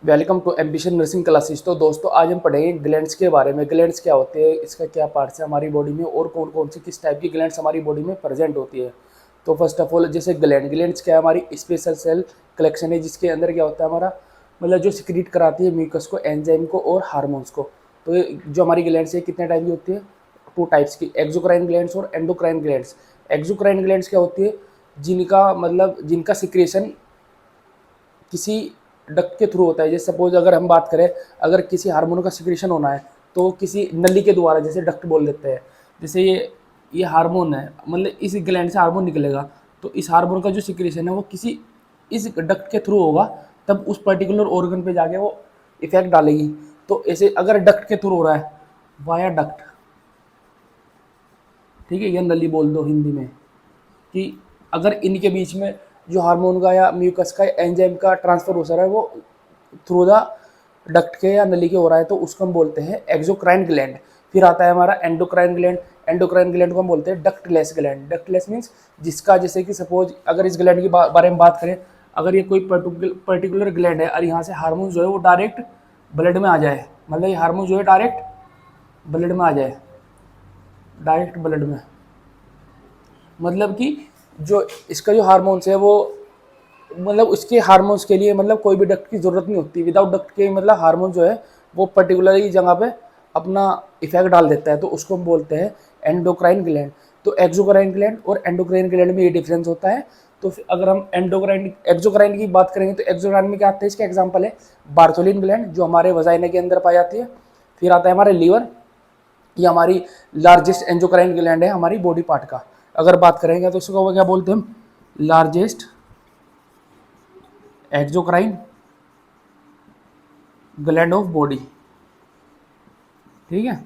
Welcome to Ambition Nursing Classes. तो दोस्तों आज हम पढ़ेंगे ग्लैंड्स के बारे में। ग्लैंड्स क्या होते हैं, इसका क्या पार्ट्स है हमारी बॉडी में और कौन कौन सी किस टाइप की ग्लैंड्स हमारी बॉडी में प्रेजेंट होती है। तो फर्स्ट ऑफ ऑल जैसे ग्लैंड्स क्या है, हमारी स्पेशल सेल कलेक्शन है जिसके अंदर क्या होता है हमारा मतलब जो सिक्रीट कराती है म्यूकस को, एंजाइम को और हार्मोन्स को। तो ये जो हमारी ग्लैंड्स है कितने टाइप की होती है, टू टाइप्स की, एक्सोक्राइन ग्लैंड्स और एंडोक्राइन ग्लैंड्स। एक्सोक्राइन ग्लैंड्स क्या होती है, जिनका सिक्रेशन किसी डक्ट के थ्रू होता है। जैसे सपोज अगर हम बात करें, अगर किसी हार्मोन का सिक्रेशन होना है तो किसी नली के द्वारा, जैसे डक्ट बोल देते हैं। जैसे ये हार्मोन है, मतलब इस ग्लैंड से हार्मोन निकलेगा, तो इस हार्मोन का जो सिक्रेशन है वो किसी इस डक्ट के थ्रू होगा, तब उस पर्टिकुलर ऑर्गन पे जाके वो इफेक्ट डालेगी। तो ऐसे अगर डक्ट के थ्रू हो रहा है, वाया डक्ट, ठीक है, या नली बोल दो हिंदी में, कि अगर इनके बीच में जो हार्मोन का या म्यूकस का एंजाइम का ट्रांसफर हो रहा है वो थ्रू द डक्ट के या नली के हो रहा है, तो उसको हम बोलते हैं एक्सोक्राइन ग्लैंड। फिर आता है हमारा एंडोक्राइन ग्लैंड। एंडोक्राइन ग्लैंड को हम बोलते हैं डक्टलेस ग्लैंड। डक्टलेस मीन्स जिसका, जैसे कि सपोज अगर इस ग्लैंड के बारे में बात करें, अगर ये कोई पर्टिकुलर ग्लैंड है और यहाँ से हार्मोन जो है वो डायरेक्ट ब्लड में आ जाए, मतलब ये हार्मोन जो है डायरेक्ट ब्लड में आ जाए, डायरेक्ट ब्लड में, मतलब कि जो इसका जो हार्मोन्स है वो मतलब उसके हार्मोन्स के लिए मतलब कोई भी डक्ट की ज़रूरत नहीं होती। विदाउट डक्ट के मतलब हार्मोन जो है वो पर्टिकुलर जगह पे अपना इफेक्ट डाल देता है, तो उसको हम बोलते हैं एंडोक्राइन ग्लैंड। तो एक्सोक्राइन ग्लैंड और एंडोक्राइन ग्लैंड में ये डिफरेंस होता है। तो अगर हम एक्सोक्राइन की बात करेंगे तो एक्सोक्राइन में क्या आता है, इसका एग्जाम्पल है बार्थोलिन ग्लैंड जो हमारे वजाइना के अंदर पाई जाती है। फिर आता है हमारे लीवर, ये हमारी लार्जेस्ट एंडोक्राइन ग्लैंड है हमारी बॉडी पार्ट का। अगर बात करेंगे तो इसको क्या बोलते हैं हम, largest exocrine gland of body, ठीक है।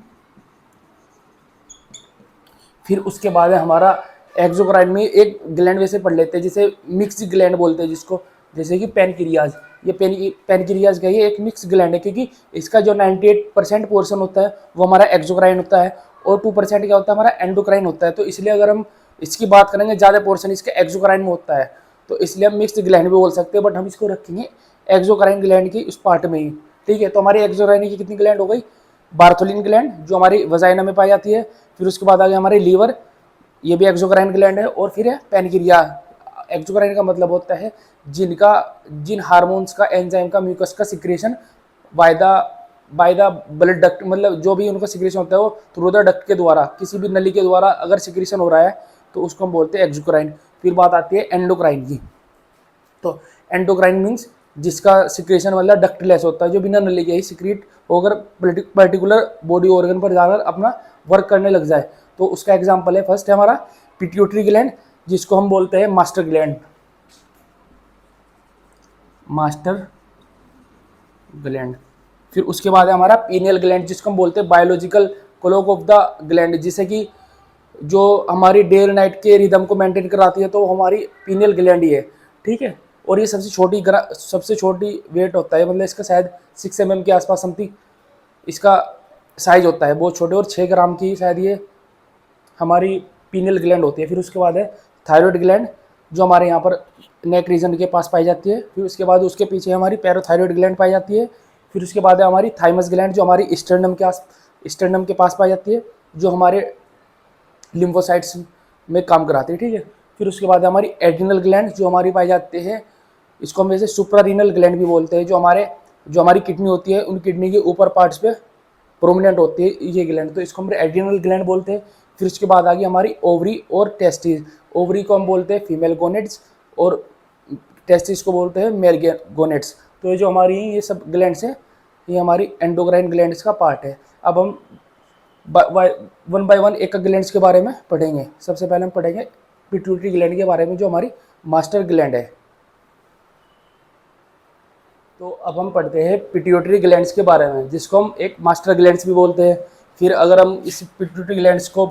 फिर उसके बाद है हमारा एक्सोक्राइन में एक ग्लैंड वैसे पढ़ लेते हैं जिसे मिक्स ग्लैंड बोलते हैं जिसको, जैसे कि पैनक्रियाज। ये पैनक्रियाज का ये एक मिक्स ग्लैंड है, क्योंकि इसका जो 98% पोर्शन होता है वो हमारा एक्सोक्राइन होता है और 2% क्या होता है हमारा एंडोक्राइन होता है। तो इसलिए अगर हम इसकी बात करेंगे, ज़्यादा पोर्शन इसके एक्सोक्राइन में होता है, तो इसलिए हम मिक्स ग्लैंड भी बोल सकते हैं, बट हम इसको रखेंगे एक्सोक्राइन ग्लैंड की उस पार्ट में ही, ठीक है। तो हमारी एक्सोक्राइन की कितनी ग्लैंड हो गई, बार्थोलिन ग्लैंड जो हमारी वजाइना में पाई जाती है। फिर उसके बाद आ गया हमारे लीवर, ये भी एक्सोक्राइन ग्लैंड है। और फिर है पैनक्रिया। एक्सोक्राइन का मतलब होता है जिन हार्मोन्स का, एंजाइम का, म्यूकस का secretion by the blood duct, मतलब जो भी उनका सिक्रेशन होता है वो थ्रू द डक्ट के द्वारा, किसी भी नली के द्वारा अगर सिक्रेशन हो रहा है तो उसको हम बोलते हैं एक्सोक्राइन। फिर बात आती है एंडोक्राइन की। तो एंडोक्राइन मीन्स जिसका सिक्रेशन मतलब डक्टलेस होता है, जो बिना नली के ही सिक्रीट होकर पर्टिकुलर बॉडी ऑर्गन पर जाकर अपना वर्क करने लग जाए। तो उसका एग्जांपल है, फर्स्ट है हमारा पिट्यूटरी ग्लैंड जिसको हम बोलते हैं मास्टर ग्लैंड, मास्टर ग्लैंड। फिर उसके बाद है हमारा पीनियल ग्लैंड जिसको हम बोलते हैं biological clock of the gland, जिसे कि जो हमारी डे और नाइट के रिदम को मेंटेन कराती है, तो हमारी पीनियल ग्लैंड ही है, ठीक है। और ये सबसे छोटी वेट होता है, मतलब इसका शायद 6 mm के आसपास समथिंग इसका साइज होता है, बहुत छोटे, और 6 ग्राम की शायद ये हमारी पीनियल ग्लैंड होती है। फिर उसके बाद है थायराइड ग्लैंड जो हमारे यहाँ पर नेक रीजन के पास पाई जाती है। फिर उसके बाद उसके पीछे हमारी पैराथायरॉइड ग्लैंड पाई जाती है। फिर उसके बाद है हमारी थाइमस ग्लैंड जो हमारी स्टर्नम के पास पाई जाती है, जो हमारे लिम्फोसाइट्स में काम कराती है, ठीक है। फिर उसके बाद हमारी एड्रिनल ग्लैंड जो हमारी पाई जाती है, इसको हम वैसे सुप्रारीनल ग्लैंड भी बोलते हैं, जो हमारी किडनी होती है उन किडनी के ऊपर पार्ट्स पे प्रोमिनेंट होती है ये ग्लैंड, तो इसको हम एड्रिनल ग्लैंड बोलते हैं। फिर उसके बाद आ गई हमारी ओवरी और टेस्टिस। ओवरी को हम बोलते हैं फीमेल गोनेड्स और टेस्टिस को बोलते हैं मेल गोनेड्स। तो ये जो हमारी ये सब ग्लैंड्स हैं ये हमारी एंडोक्राइन ग्लैंड्स का पार्ट है। अब हम वन बाय वन एक ग्लैंड्स के बारे में पढ़ेंगे। सबसे पहले हम पढ़ेंगे पिट्यूटरी ग्लैंड के बारे में जो हमारी मास्टर ग्लैंड है। तो अब हम पढ़ते हैं पिट्यूटरी ग्लैंड्स के बारे में जिसको हम एक मास्टर ग्लैंड्स भी बोलते हैं। फिर अगर हम इस पिट्यूटरी ग्लैंड्स को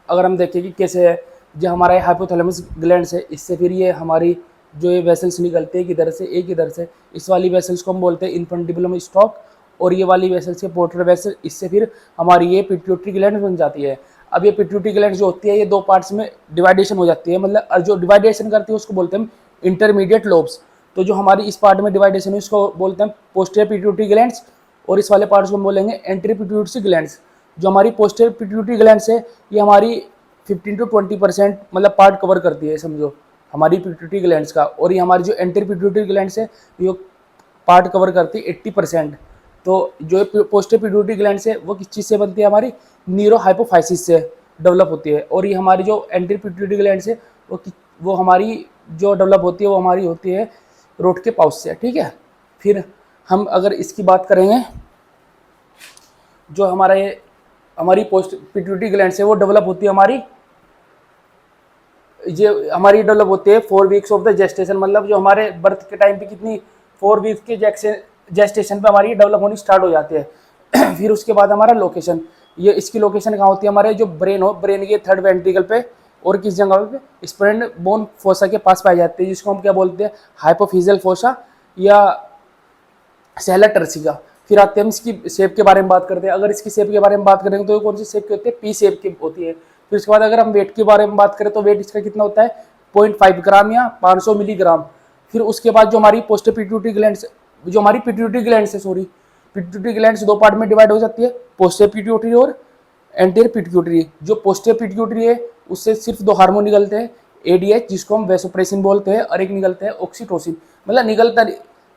अगर हम देखें कि कैसे है, जो हमारा हाइपोथैलेमस ग्लैंड्स है, इससे फिर ये हमारी जो ये वेसल्स निकलते हैं किधर से, एक इधर से, इस वाली वेसल्स को हम बोलते हैं इन्फंटिबुलम स्टॉक, और ये वाली वेसल्स के पोर्टर वेसल, इससे फिर हमारी ये पिट्यूटरी ग्लैंड बन जाती है। अब ये पिट्यूटरी ग्लैंड जो होती है ये 2 पार्ट्स में डिवाइडेशन हो जाती है, मतलब जो डिवाइडेशन करती है उसको बोलते हैं इंटरमीडिएट लोब्स। तो जो हमारी इस पार्ट में डिवाइडेशन है इसको बोलते हैं पोस्टीरियर पिट्यूटरी ग्लैंड्स, और इस वाले पार्ट को हम बोलेंगे एंटीरियर पिट्यूटरी ग्लैंड्स। जो हमारी पोस्टीरियर पिट्यूटरी ग्लैंड्स है ये हमारी 15 to 20% मतलब पार्ट कवर करती है समझो हमारी पिट्यूटरी ग्लैंड्स का, और ये हमारी जो एंटीरियर पिट्यूटरी ग्लैंड्स है ये पार्ट कवर करती है 80%। तो जो पोस्टीरियर पिट्यूटरी ग्लैंड्स है वो किस चीज़ से बनती है, हमारी न्यूरो हाइपोफाइसिस से डेवलप होती है, और ये हमारी जो एंटीरियर पिट्यूटरी ग्लैंड्स है वो हमारी जो डेवलप होती है वो हमारी होती है रोट के पाउच से, ठीक है। फिर हम अगर इसकी बात करेंगे, जो हमारा ये हमारी पोस्ट पिट्यूटरी ग्लैंड है वो डेवलप होती है हमारी डेवलप होती है 4 वीक्स ऑफ द जेस्टेशन, मतलब जो हमारे बर्थ के टाइम पे कितनी 4 वीक्स के जेस्टेशन पे हमारी डेवलप होनी स्टार्ट हो जाती है। फिर उसके बाद हमारा लोकेशन, ये इसकी लोकेशन कहाँ होती है, हमारे जो ब्रेन हो, ब्रेन के थर्ड वेंट्रिकल पे और किस जगह पे, स्प्रेड बोन फोसा के पास पाई जाती है, जिसको हम क्या बोलते हैं हाइपोफिजियल फोसा या सेला टर्सिका। फिर आते हैं हम इसकी शेप के बारे में बात करते हैं। अगर इसकी शेप के बारे में बात करेंगे तो ये कौन सी शेप की होती है, पी शेप की होती है। फिर उसके बाद अगर हम वेट के बारे में बात करें तो वेट इसका कितना होता है 0.5 ग्राम या 500 मिलीग्राम। फिर उसके बाद जो हमारी पोस्टर पिट्यूटरी ग्लैंड्स, जो हमारी पिट्यूटरी ग्लैंड्स है, सॉरी पिट्यूटरी ग्लैंड्स दो पार्ट में डिवाइड हो जाती है, पोस्टर पिट्यूटरी और एंटीरियर पिट्यूटरी। जो पोस्टर पिट्यूटरी है उससे सिर्फ दो हार्मोन निकलते हैं, एडीएच जिसको हम वैसोप्रेसिन बोलते हैं, और एक निकलते हैं ऑक्सीटोसिन। मतलब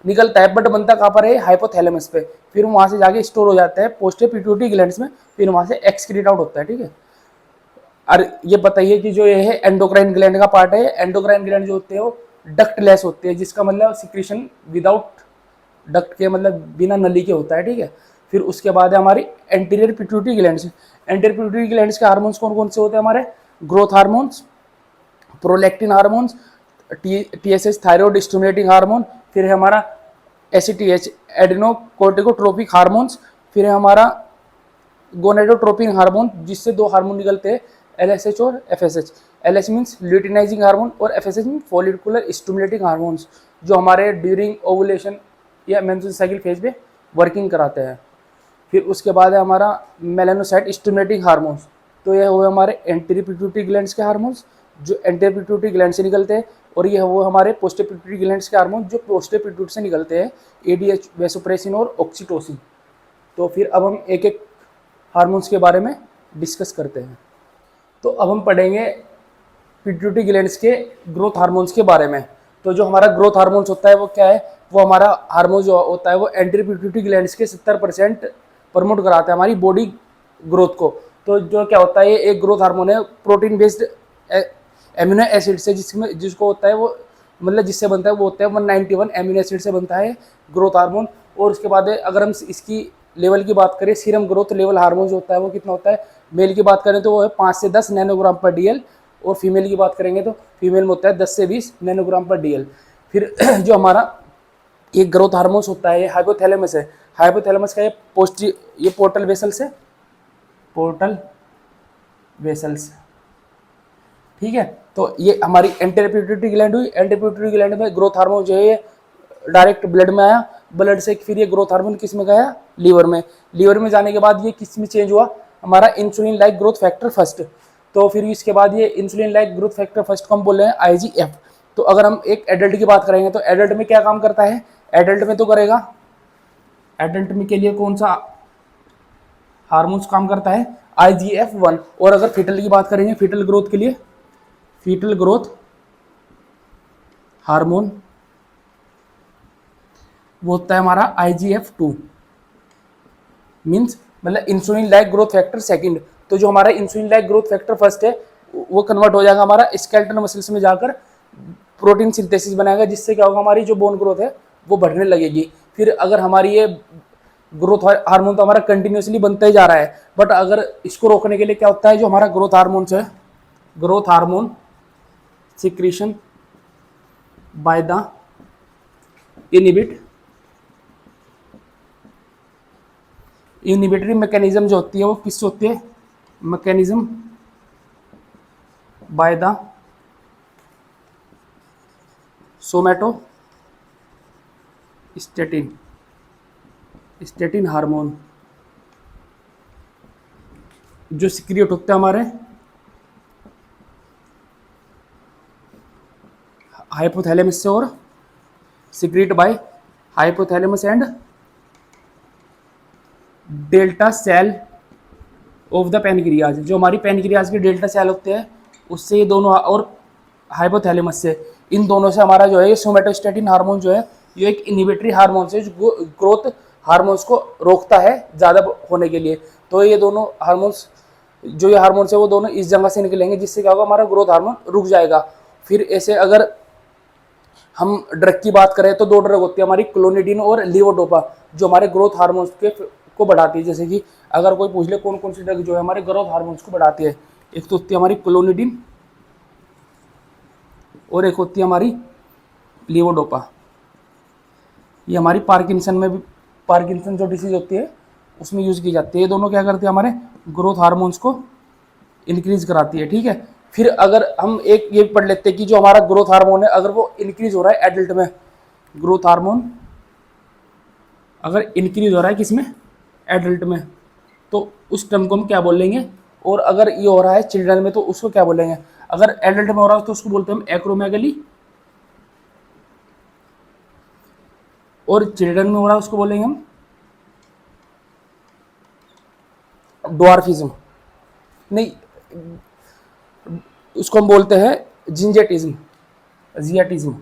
निकलता है बट बनता कहाँ पर है, हाइपोथैलेमस पे। फिर वहाँ से जाके स्टोर हो जाता है पोस्टर पिट्यूटरी ग्लैंड्स में, फिर वहाँ से एक्सक्रीट आउट होता है, ठीक है। और ये बताइए कि जो ये है एंडोक्राइन ग्लैंड का पार्ट है, एंडोक्राइन ग्लैंड जो होते हैं वो डक्टलेस होते हैं, जिसका मतलब सिक्रीशन विदाउट डक्ट के, मतलब बिना नली के होता है, ठीक है। फिर उसके बाद है हमारी anterior pituitary glands. Anterior pituitary glands के हार्मोन्स कौन कौन से होते हैं हमारे, growth hormones, prolactin hormones, TSH thyroid stimulating hormone, फिर है हमारा एसीटीएच एडेनोकोर्टिकोट्रोपिक हार्मोन्स, फिर है हमारा गोनेडोट्रोपिन हार्मोन, जिससे दो हार्मोन निकलते हैं एलएसएच और FSH. LH means luteinising hormone और FSH mean follicular stimulating hormones, जो हमारे ड्यूरिंग ओवुलेशन या मेंस्ट्रुअल साइकिल फेज पे वर्किंग कराते हैं। फिर उसके बाद है हमारा मेलानोसाइट स्टिमुलेटिंग हार्मोन्स। तो ये हुए हमारे एंटीरियर पिट्यूटरी ग्लैंड्स के हार्मोन्स जो एंटीरियर पिट्यूटरी ग्लैंड से निकलते हैं, और ये वो हमारे पोस्टीरियर पिट्यूटरी ग्लैंड्स के हार्मोन जो पोस्टीरियर पिट्यूटरी से निकलते हैं, एडीएच, वैसोप्रेसिन और ऑक्सीटोसिन। तो फिर अब हम एक एक हार्मोन्स के बारे में डिस्कस करते हैं। तो अब हम पढ़ेंगे पिट्यूटरी ग्लैंड्स के ग्रोथ हार्मोन्स के बारे में। तो जो हमारा ग्रोथ हार्मोन्स होता है वो क्या है, वो हमारा हार्मोन जो होता है वो एंटीरियर पिट्यूटरी ग्लैंड्स के 70% प्रमोट कराता है हमारी बॉडी ग्रोथ को। तो जो क्या होता है, ये एक ग्रोथ हार्मोन है प्रोटीन बेस्ड एमिनो एसिड से, जिसको होता है वो मतलब जिससे बनता है वो होता है 191 एमिनो एसिड से बनता है ग्रोथ हार्मोन। और उसके बाद अगर हम इसकी लेवल की बात करें, सीरम ग्रोथ लेवल हार्मोन जो होता है वो कितना होता है, मेल की बात करें तो वो है 5 से 10 नैनोग्राम पर डीएल, और फीमेल की बात करेंगे तो फीमेल में होता है 10 से 20 नैनोग्राम पर डीएल। फिर जो हमारा एक ग्रोथ हार्मोन्स होता है ये हाइपोथैलेमस है। हाइपोथैलेमस का ये पोर्टल वेसल्स है, पोर्टल वेसल्स, ठीक है। तो ये हमारी एंटीरियर पिट्यूटरी ग्लैंड हुई। एंटीरियर पिट्यूटरी ग्लैंड में ग्रोथ हार्मोन जो है ये डायरेक्ट ब्लड में आया, ब्लड से फिर ये ग्रोथ हार्मोन किस में गया, लीवर में। लीवर में जाने के बाद ये किस में चेंज हुआ, हमारा insulin like growth factor first. तो फिर इसके बाद ये insulin like growth factor first को हम बोल रहे हैं आईजीएफ। तो अगर हम एक एडल्ट की बात करेंगे तो एडल्ट में क्या काम करता है, एडल्ट में तो करेगा, एडल्ट में के लिए कौन सा हार्मोन्स काम करता है, IGF-1। और अगर फीटल की बात करेंगे, फीटल ग्रोथ के लिए फीटल ग्रोथ हार्मोन वो होता है हमारा IGF-2, मीन्स मतलब insulin like growth factor second. तो जो हमारा insulin like growth factor first है वो कन्वर्ट हो जाएगा हमारा स्केलेटल मसल्स में जाकर प्रोटीन सिंथेसिस बनाएगा, जिससे क्या होगा, हमारी जो बोन ग्रोथ है वो बढ़ने लगेगी। फिर अगर हमारी ये ग्रोथ हार्मोन तो हमारा कंटिन्यूसली बनता ही जा रहा है, बट अगर इसको रोकने के लिए क्या होता है, जो हमारा ग्रोथ हार्मोन्स है, growth hormone secretion by the inhibitory mechanism जो होती है वो किससे होती है, mechanism by the somatostatin hormone जो सिक्रिएट होते हैं हमारे हाइपोथैलेमस से और secrete by hypothalamus and delta cell of the pancreas. जो हमारी पेनक्रियाज के डेल्टा सेल होते हैं उससे ये दोनों, और हाइपोथैलेमस से, इन दोनों से हमारा जो है ये सोमेटोस्टेटिन हार्मोन जो है ये एक इनिबिटरी हार्मोन है जो ग्रोथ हार्मोन्स को रोकता है ज़्यादा होने के लिए। तो ये दोनों हार्मोन्स, जो ये हार्मोन्स है वो दोनों इस जगह से निकलेंगे, जिससे क्या होगा, हमारा ग्रोथ हार्मोन रुक जाएगा। फिर ऐसे अगर हम ड्रग की बात करें तो दो ड्रग होती है हमारी, क्लोनिडिन और लीवोडोपा, जो हमारे ग्रोथ हार्मोन्स को बढ़ाती है। जैसे कि अगर कोई पूछ ले कौन कौन सी ड्रग जो है हमारे ग्रोथ हार्मोन्स को बढ़ाती है, एक तो होती है हमारी क्लोनिडिन और एक होती है हमारी लीवोडोपा। ये हमारी पार्किंसन में भी, पार्किंसन जो डिसीज होती है उसमें यूज़ की जाती है। ये दोनों क्या करते हैं, हमारे ग्रोथ हार्मोन्स को इंक्रीज कराती है। ठीक है, फिर अगर हम एक ये पढ़ लेते हैं कि जो हमारा ग्रोथ हार्मोन है अगर वो इंक्रीज हो रहा है एडल्ट में, ग्रोथ हार्मोन अगर इंक्रीज हो रहा है किसमें, एडल्ट में, तो उस टर्म को हम क्या बोलेंगे। और अगर ये हो रहा है चिल्ड्रन में तो उसको क्या बोलेंगे। अगर एडल्ट में हो रहा है तो उसको बोलते हैं हम एक्रोमेगली, और चिल्ड्रन में हो रहा है उसको बोलेंगे हम ड्वार्फिज्म, नहीं उसको हम बोलते हैं जिंजेटिज्म, जियाटिज्म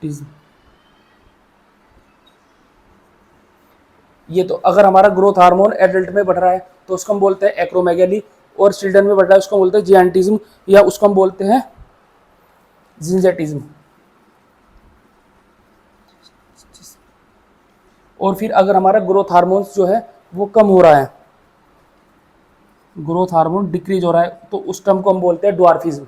टिज्म। ये तो अगर हमारा ग्रोथ हार्मोन एडल्ट में बढ़ रहा है तो उसको हम बोलते हैं एक्रोमेगली, और चिल्ड्रन में बढ़ रहा है उसको हम बोलते हैं जियांटिज्म, या उसको हम बोलते हैं जिंजेटिज्म। और फिर अगर हमारा ग्रोथ हार्मोन्स जो है वो कम हो रहा है, ग्रोथ हार्मोन डिक्रीज हो रहा है, तो उस टर्म को हम बोलते हैं ड्वार्फिज्म।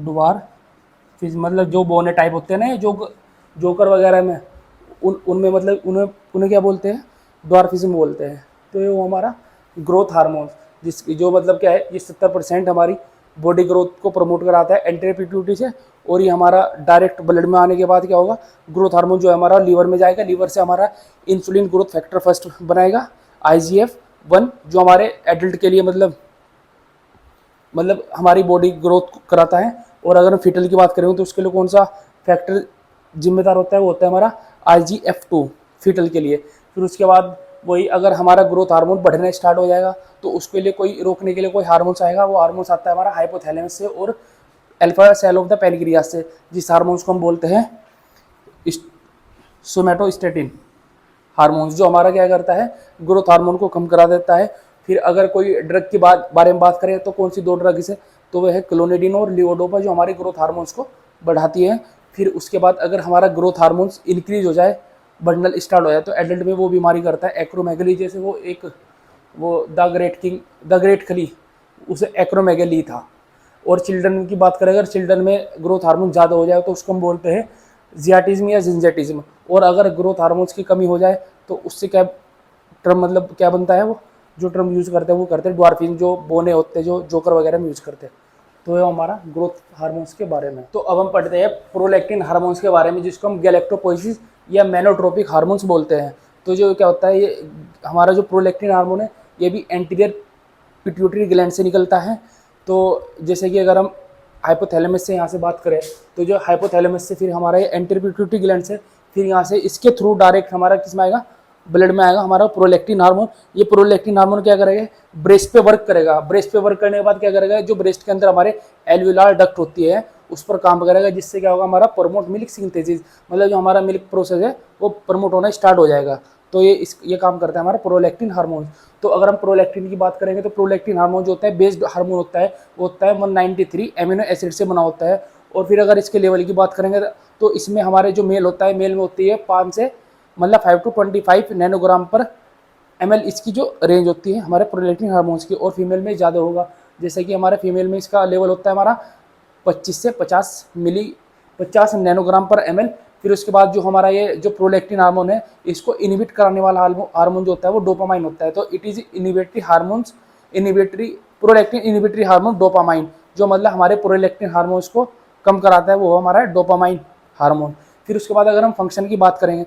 ड्वार्फिज्म मतलब जो बोने टाइप होते हैं ना, जो जोकर वगैरह में, उनमें मतलब उन्हें उन्हें क्या बोलते हैं, ड्वार्फिज्म बोलते हैं। तो ये वो हमारा ग्रोथ हार्मोन जिसकी जो मतलब क्या है, ये 70% हमारी बॉडी ग्रोथ को प्रमोट कराता है एंटीरियर पिट्यूटरी से। और ये हमारा डायरेक्ट ब्लड में आने के बाद क्या होगा, ग्रोथ हार्मोन जो है हमारा लीवर में जाएगा, लीवर से हमारा इंसुलिन ग्रोथ फैक्टर फर्स्ट बनाएगा IGF-1, जो हमारे एडल्ट के लिए मतलब हमारी बॉडी ग्रोथ कराता है। और अगर हम फीटल की बात करें तो उसके लिए कौन सा फैक्टर जिम्मेदार होता है, वो होता है हमारा IGF-2 फीटल के लिए। फिर उसके बाद वही अगर हमारा ग्रोथ हार्मोन बढ़ना स्टार्ट हो जाएगा तो उसके लिए कोई रोकने के लिए कोई हार्मोन्स आएगा, वो हार्मोन्स आता है हमारा हाइपोथैलेमस से और alpha cell of the pancreas से, जिस हार्मोन्स को हम बोलते हैं सोमेटोस्टेटिन हार्मोन्स, जो हमारा क्या करता है, ग्रोथ हार्मोन को कम करा देता है। फिर अगर कोई ड्रग की बारे में बात करें तो कौन सी दो ड्रग से, तो वह है क्लोनिडिन और लीवोडोपा, जो हमारे ग्रोथ हार्मोन्स को बढ़ाती है। फिर उसके बाद अगर हमारा ग्रोथ हार्मोन्स इंक्रीज हो जाए, बढ़ना स्टार्ट हो जाए, तो एडल्ट में वो बीमारी करता है एक्रोमेगली। जैसे वो द ग्रेट खली, उसे एक्रोमेगली था। और चिल्ड्रन की बात करें, अगर चिल्ड्रन में ग्रोथ हार्मोन ज़्यादा हो जाए तो उसको हम बोलते हैं जियाटिज्म या जिंजेटिज्म। और अगर ग्रोथ हार्मोन्स की कमी हो जाए तो उससे क्या टर्म मतलब क्या बनता है, वो जो टर्म यूज़ करते हैं वो करते हैं ड्वार्फिज्म, जो बोने होते हैं जो जोकर वगैरह में यूज़ करते हैं। तो ये हमारा ग्रोथ हार्मोन्स के बारे में। तो अब हम पढ़ते हैं प्रोलैक्टिन हार्मोन्स के बारे में, जिसको हम गैलेक्टोपोइसिस या मेनोट्रोपिक हार्मोन्स बोलते हैं। तो जो क्या होता है, ये हमारा जो प्रोलैक्टिन हार्मोन है ये भी एंटीरियर पिट्यूटरी ग्लैंड से निकलता है। तो जैसे कि अगर हम हाइपोथैलेमस से यहाँ से बात करें तो जो हाइपोथैलेमस से फिर हमारा ये एंटीरियर पिट्यूटरी ग्लैंड से, फिर यहाँ से इसके थ्रू डायरेक्ट हमारा किस में आएगा, ब्लड में आएगा हमारा प्रोलैक्टिन हार्मोन। ये प्रोलैक्टिन हार्मोन क्या करेगा, ब्रेस्ट पे वर्क करेगा। ब्रेस्ट पे वर्क करने के बाद क्या करेगा, जो ब्रेस्ट के अंदर हमारे एल्वियोलार डक्ट होती है उस पर काम करेगा, जिससे क्या होगा, हमारा प्रमोट मिल्क सिंथेसिस, मतलब जो हमारा मिल्क प्रोसेस है वो प्रमोट होना स्टार्ट हो जाएगा। तो ये काम करता है हमारा प्रोलैक्टिन हार्मोन। तो अगर हम प्रोलैक्टिन की बात करेंगे तो प्रोलैक्टिन हार्मोन जो होता है बेस्ड हार्मोन होता है, वो होता है 193 एमिनो एसिड से बना होता है। और फिर अगर इसके लेवल की बात करेंगे तो इसमें हमारे जो मेल होता है, मेल में होती है 5 से मतलब 5 to 25 नैनोग्राम पर ml इसकी जो रेंज होती है हमारे प्रोलैक्टिन हार्मोन्स की, और फीमेल में ज़्यादा होगा। जैसे कि हमारे फीमेल में इसका लेवल होता है हमारा 25 से 50 नैनोग्राम पर ml। फिर उसके बाद जो हमारा ये जो प्रोलैक्टिन हार्मोन है इसको इनिबिट कराने वाला हार्मोन जो होता है वो डोपामाइन होता है। तो it is inhibitory hormones, prolactin inhibitory hormone dopamine, जो मतलब हमारे प्रोलैक्टिन हार्मोन्स को कम कराता है वो हमारा डोपामाइन हार्मोन। फिर उसके बाद अगर हम फंक्शन की बात करेंगे,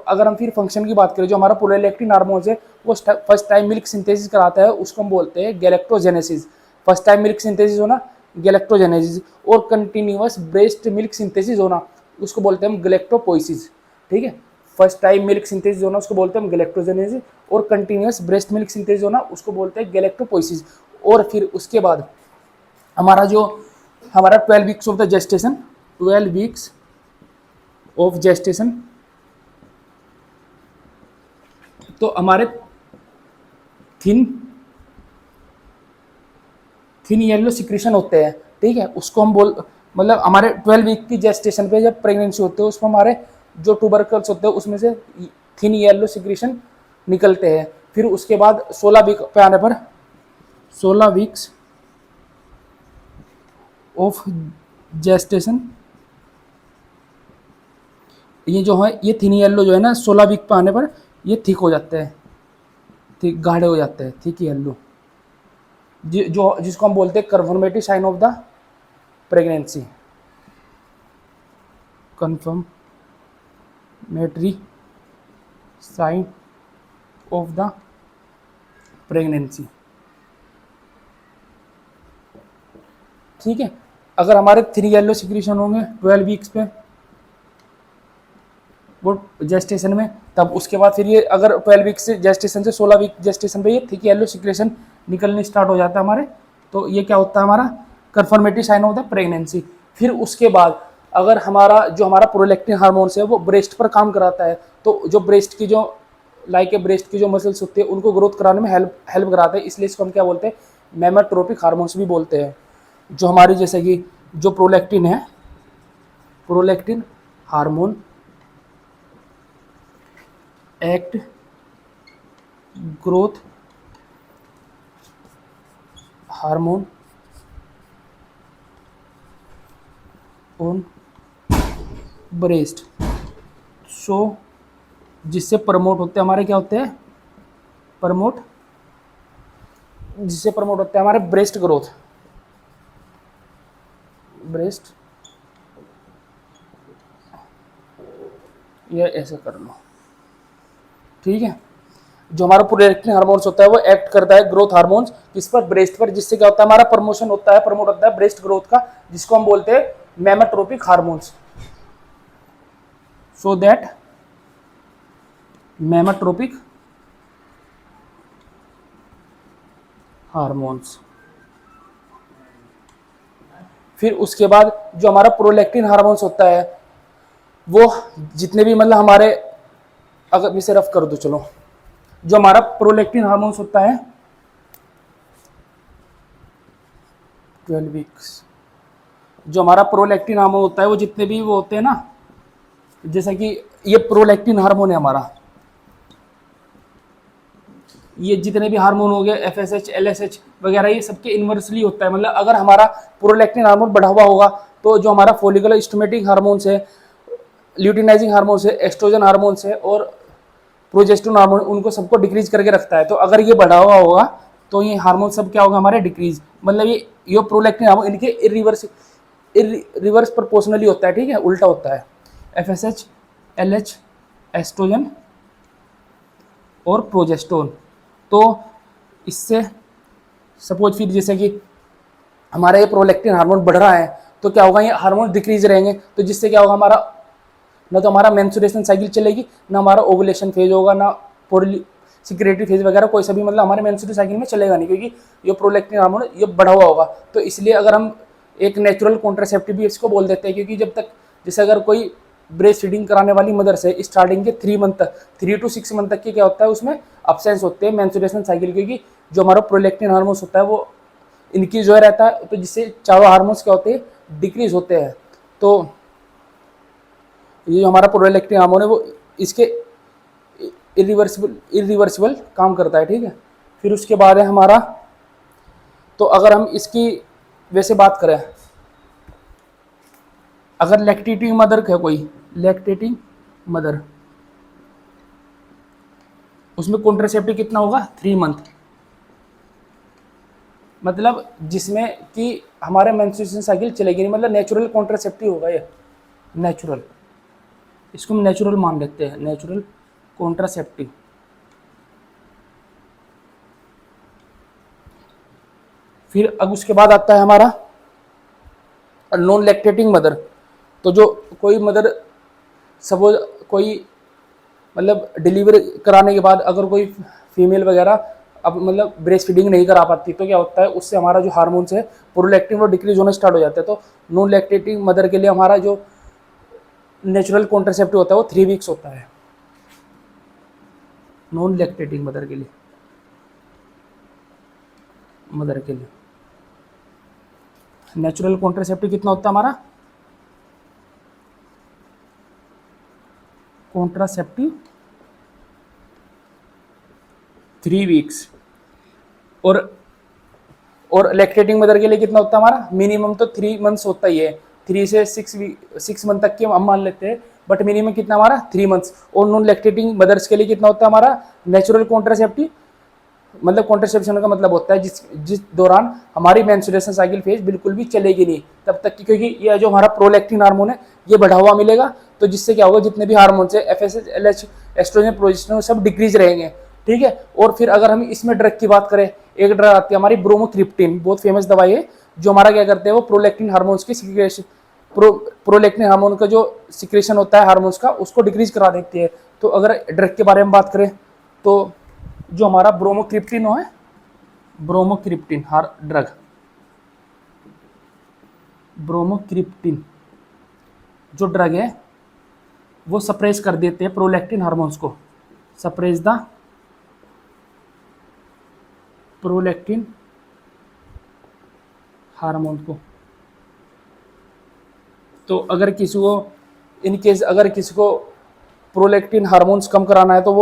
अगर हम फंक्शन की बात करें, जो हमारा प्रोलैक्टिन हार्मोन है वो फर्स्ट टाइम मिल्क सिंथेसिस कराता है, उसको हम बोलते हैं गैलेक्टोजेनेसिस। फर्स्ट टाइम मिल्क सिंथेसिस होना, गैलेक्टोजेनेसिस, और कंटिन्यूअस ब्रेस्ट मिल्क सिंथेसिस होना उसको बोलते हैं हम गैलेक्टोपोइसिस, ठीक है। फर्स्ट टाइम मिल्क सिंथेसिस होना उसको बोलते हैं हम गैलेक्टोजेनेसिस, और कंटिन्यूअस ब्रेस्ट मिल्क सिंथेसिस होना उसको बोलते हैं गैलेक्टोपोइसिस। और फिर उसके बाद हमारा जो हमारा 12 weeks of the gestation, 12 weeks of gestation, तो हमारे थिन थिन येलो सिक्रेशन होते हैं, ठीक है। उसको हम बोल मतलब हमारे 12 वीक की जेस्टेशन पे जब प्रेगनेंसी होते है उसमें हमारे जो ट्यूबरकल्स होते हैं उसमें से थिन येलो सिक्रेशन निकलते हैं। फिर उसके बाद 16 वीक पे आने पर 16 वीक्स ऑफ जेस्टेशन, ये जो है ये थिन येलो जो है ना 16 वीक पे आने पर ये थिक हो जाते हैं, थिक गाढ़े हो जाते हैं, थिक येलो, जो जिसको हम बोलते हैं confirmative sign of the pregnancy, confirmatory sign of the pregnancy, ठीक है। अगर हमारे 3 येलो सिक्रीशन होंगे 12 वीक्स पे वो जेस्टेशन में, तब उसके बाद फिर ये अगर 12 वीक से जेस्टेशन से 16 वीक जेस्टेशन पे ये थिक येलो सिक्रेशन निकलने स्टार्ट हो जाता है हमारे, तो ये क्या होता है हमारा confirmative sign of the pregnancy. फिर उसके बाद अगर हमारा जो हमारा प्रोलैक्टिन हार्मोन्स है वो ब्रेस्ट पर काम कराता है, तो जो ब्रेस्ट की जो ब्रेस्ट की जो मसल्स होती है उनको ग्रोथ कराने में हेल्प कराता है, इसलिए इसको हम क्या बोलते हैं मेमाट्रोपिक हार्मोन्स भी बोलते हैं। जो हमारी जैसे कि जो प्रोलैक्टिन है, prolactin hormone act growth hormone on breast, so जिससे प्रमोट होते हैं हमारे क्या होते हैं जिससे प्रमोट होते हैं हमारे ब्रेस्ट ग्रोथ, ब्रेस्ट, ये ऐसे कर लो, ठीक है। जो हमारा प्रोलैक्टिन हार्मोन्स होता है वो एक्ट करता है ग्रोथ हार्मोन्स किस पर, ब्रेस्ट पर, जिससे क्या होता है हमारा प्रमोट होता है ब्रेस्ट ग्रोथ का, जिसको हम बोलते हैं मेमाट्रोपिक हार्मोन्स, सो दैट मेमाट्रोपिक हार्मोन्स। फिर उसके बाद जो हमारा प्रोलैक्टिन हार्मोन्स होता है वो जितने भी मतलब हमारे, अगर इसे रफ कर दो चलो, जो हमारा प्रोलैक्टिन हार्मोन्स होता है 12 वीक्स, जो हमारा प्रोलैक्टिन हार्मोन होता है वो जितने भी वो होते हैं ना, जैसा कि ये प्रोलैक्टिन हार्मोन है हमारा, ये जितने भी हार्मोन हो गए FSH LSH वगैरह ये सबके इन्वर्सली होता है। मतलब अगर हमारा प्रोलैक्टिन हार्मोन बढ़ा हुआ होगा तो जो हमारा फोलिकुलर स्टिमुलेटिंग हार्मोन्स है, ल्यूटिनाइजिंग हार्मोन्स है, एस्ट्रोजन हार्मोन्स है और प्रोजेस्टेरोन हार्मोन, उनको सबको डिक्रीज करके रखता है। तो अगर ये बढ़ा हुआ होगा तो ये हार्मोन सब क्या होगा हमारे डिक्रीज, मतलब ये प्रोलैक्टिन हार्मोन इनके रिवर्स प्रोपोर्शनली होता है, ठीक है, उल्टा होता है। FSH LH एस्ट्रोजन और प्रोजेस्टेरोन, तो इससे सपोज फिर जैसे कि हमारा ये प्रोलैक्टिन हार्मोन बढ़ रहा है तो क्या होगा ये हार्मोन डिक्रीज रहेंगे, तो जिससे क्या होगा हमारा ना तो हमारा मेंस्ट्रुएशन साइकिल चलेगी, ना हमारा ओवुलेशन फेज होगा, ना सिक्रेटरी फेज वगैरह कोई सा भी मतलब हमारे मेंस्ट्रुएशन साइकिल में चलेगा नहीं, क्योंकि ये प्रोलैक्टिन हार्मोन ये बढ़ा हुआ होगा। तो इसलिए अगर हम एक नेचुरल कॉन्ट्रासेप्टिव भी इसको बोल देते हैं, क्योंकि जब तक जैसे अगर कोई ब्रेस्ट फीडिंग कराने वाली मदर से स्टार्टिंग के 3 मंथ तक 3 to 6 मंथ तक की क्या होता है उसमें अब्सेंस होते हैं मेंस्ट्रुएशन साइकिल, क्योंकि जो हमारा प्रोलैक्टिन हार्मोन्स होता है वो इनकी जो रहता है, तो जिससे चारों हार्मोन्स क्या होते हैं डिक्रीज होते हैं। तो ये जो हमारा प्रोलैक्टिन हार्मोन है वो इसके इरिवर्सिबल काम करता है, ठीक है। फिर उसके बाद है हमारा, तो अगर हम इसकी वैसे बात करें, अगर लैक्टेटिंग मदर है कोई लैक्टेटिंग मदर, उसमें कॉन्ट्रासेप्टिव कितना होगा 3 मंथ, मतलब जिसमें कि हमारे मेंस्ट्रुएशन साइकिल चलेगी नहीं, मतलब नेचुरल कॉन्ट्रासेप्टिव होगा ये, नेचुरल, इसको हम नेचुरल मान लेते हैं, नेचुरल कॉन्ट्रासेप्टिव। फिर अब उसके बाद आता है हमारा नॉन लैक्टेटिंग मदर, तो जो कोई मदर सपोज कोई मतलब डिलीवरी कराने के बाद अगर कोई फीमेल वगैरह अब मतलब ब्रेस्ट फीडिंग नहीं करा पाती, तो क्या होता है उससे हमारा जो हार्मोन्स है प्रोलैक्टिन वो डिक्रीज होना स्टार्ट हो जाता है। तो नॉन लैक्टेटिंग मदर के लिए हमारा जो नेचुरल कॉन्ट्रासेप्टिव होता है वो 3 वीक्स होता है, नॉन लैक्टेटिंग मदर के लिए नेचुरल कॉन्ट्रासेप्टिव कितना होता है हमारा, कॉन्ट्रासेप्टिव 3 वीक्स। और लैक्टेटिंग मदर के लिए कितना होता है हमारा, मिनिमम तो 3 मंथ्स होता ही है, 3 से 6 मंथ तक की हम मान लेते हैं, बट मिनिमम कितना हमारा 3 मंथ्स। और नॉन लैक्टेटिंग मदर्स के लिए कितना होता है हमारा नेचुरल कॉन्ट्रासेप्टिव, मतलब कॉन्ट्रासेप्शन का मतलब होता है जिस दौरान हमारी मेंस्ट्रुएशन साइकिल फेज बिल्कुल भी चलेगी नहीं तब तक की, क्योंकि ये जो हमारा प्रोलैक्टिन हार्मोन है ये बढ़ा हुआ मिलेगा, तो जिससे क्या होगा जितने भी हार्मोन्स है एफएसएच, एलएच, एस्ट्रोजन, प्रोजेस्टेरोन सब डिक्रीज रहेंगे, ठीक है। और फिर अगर हम इसमें ड्रग की बात करें, एक ड्रग आती है हमारी ब्रोमोक्रिप्टिन, बहुत फेमस दवाई है, जो हमारा क्या करते हैं वो प्रोलैक्टिन हार्मोन्स की सिक्रेशन, प्रोलैक्टिन हार्मोन का जो सिक्रेशन होता है हार्मोन्स का उसको डिक्रीज करा देती है। तो अगर ड्रग के बारे में बात करें तो जो हमारा ब्रोमोक्रिप्टिन है, ब्रोमोक्रिप्टिन हर ड्रग, ब्रोमोक्रिप्टिन जो ड्रग है वो सप्रेस कर देते हैं प्रोलैक्टिन हार्मोन्स को, सप्रेस द प्रोलैक्टिन हार्मोन को। तो अगर किसी को इन केस अगर किसी को प्रोलैक्टिन हार्मोन्स कम कराना है तो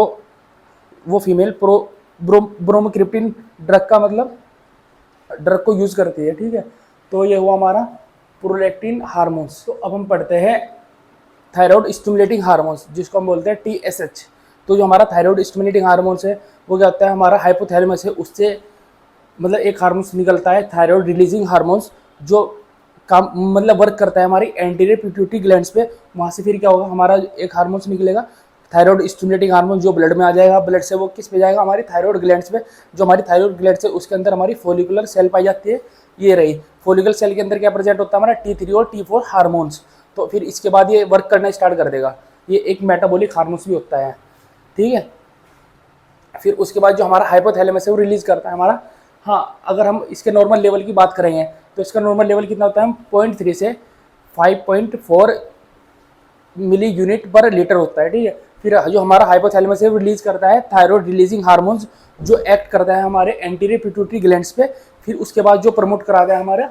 वो फीमेल ब्रोमोक्रिप्टिन ड्रग का मतलब ड्रग को यूज करती है, ठीक है। तो ये हुआ हमारा प्रोलैक्टिन हार्मोन्स। तो अब हम पढ़ते हैं थायराइड स्टिमुलेटिंग हार्मोन्स, जिसको हम बोलते हैं TSH। तो जो हमारा थायराइड स्टिमुलेटिंग हार्मोन्स है वो क्या होता है, हमारा हाइपोथैलेमस है उससे मतलब एक हार्मोन्स निकलता है थायराइड रिलीजिंग हार्मोन्स, जो काम मतलब वर्क करता है हमारी एंटीरियर पिट्यूटरी ग्लैंड्स पे। वहाँ से फिर क्या होगा, हमारा एक हार्मोन्स निकलेगा थायराइड स्टिमुलेटिंग हार्मोन, जो ब्लड में आ जाएगा, ब्लड से वो किस पे जाएगा, हमारी थायराइड ग्लैंड्स पे। जो हमारी थायराइड ग्लैंड्स है उसके अंदर हमारी फोलिकुलर सेल पाई जाती है, ये रही फोलिकुलर सेल के अंदर क्या प्रेजेंट होता है हमारा T3 और T4 हार्मोन्स। तो फिर इसके बाद ये वर्क करना स्टार्ट कर देगा, ये एक मेटाबॉलिक हार्मोन्स भी होता है, ठीक है। फिर उसके बाद जो हमारा हाइपोथैलेमस है वो रिलीज करता है हमारा, हाँ अगर हम इसके नॉर्मल लेवल की बात करेंगे तो इसका नॉर्मल लेवल कितना होता है, 0.3 से 5.4 मिली यूनिट पर लीटर होता है, ठीक है। फिर जो हमारा हाइपोथैलेमस है वो रिलीज करता है थायराइड रिलीजिंग हार्मोन्स, जो एक्ट करता है हमारे एंटीरियर पिट्यूटरी ग्लैंड्स पे। फिर उसके बाद जो प्रमोट कराता है हमारा,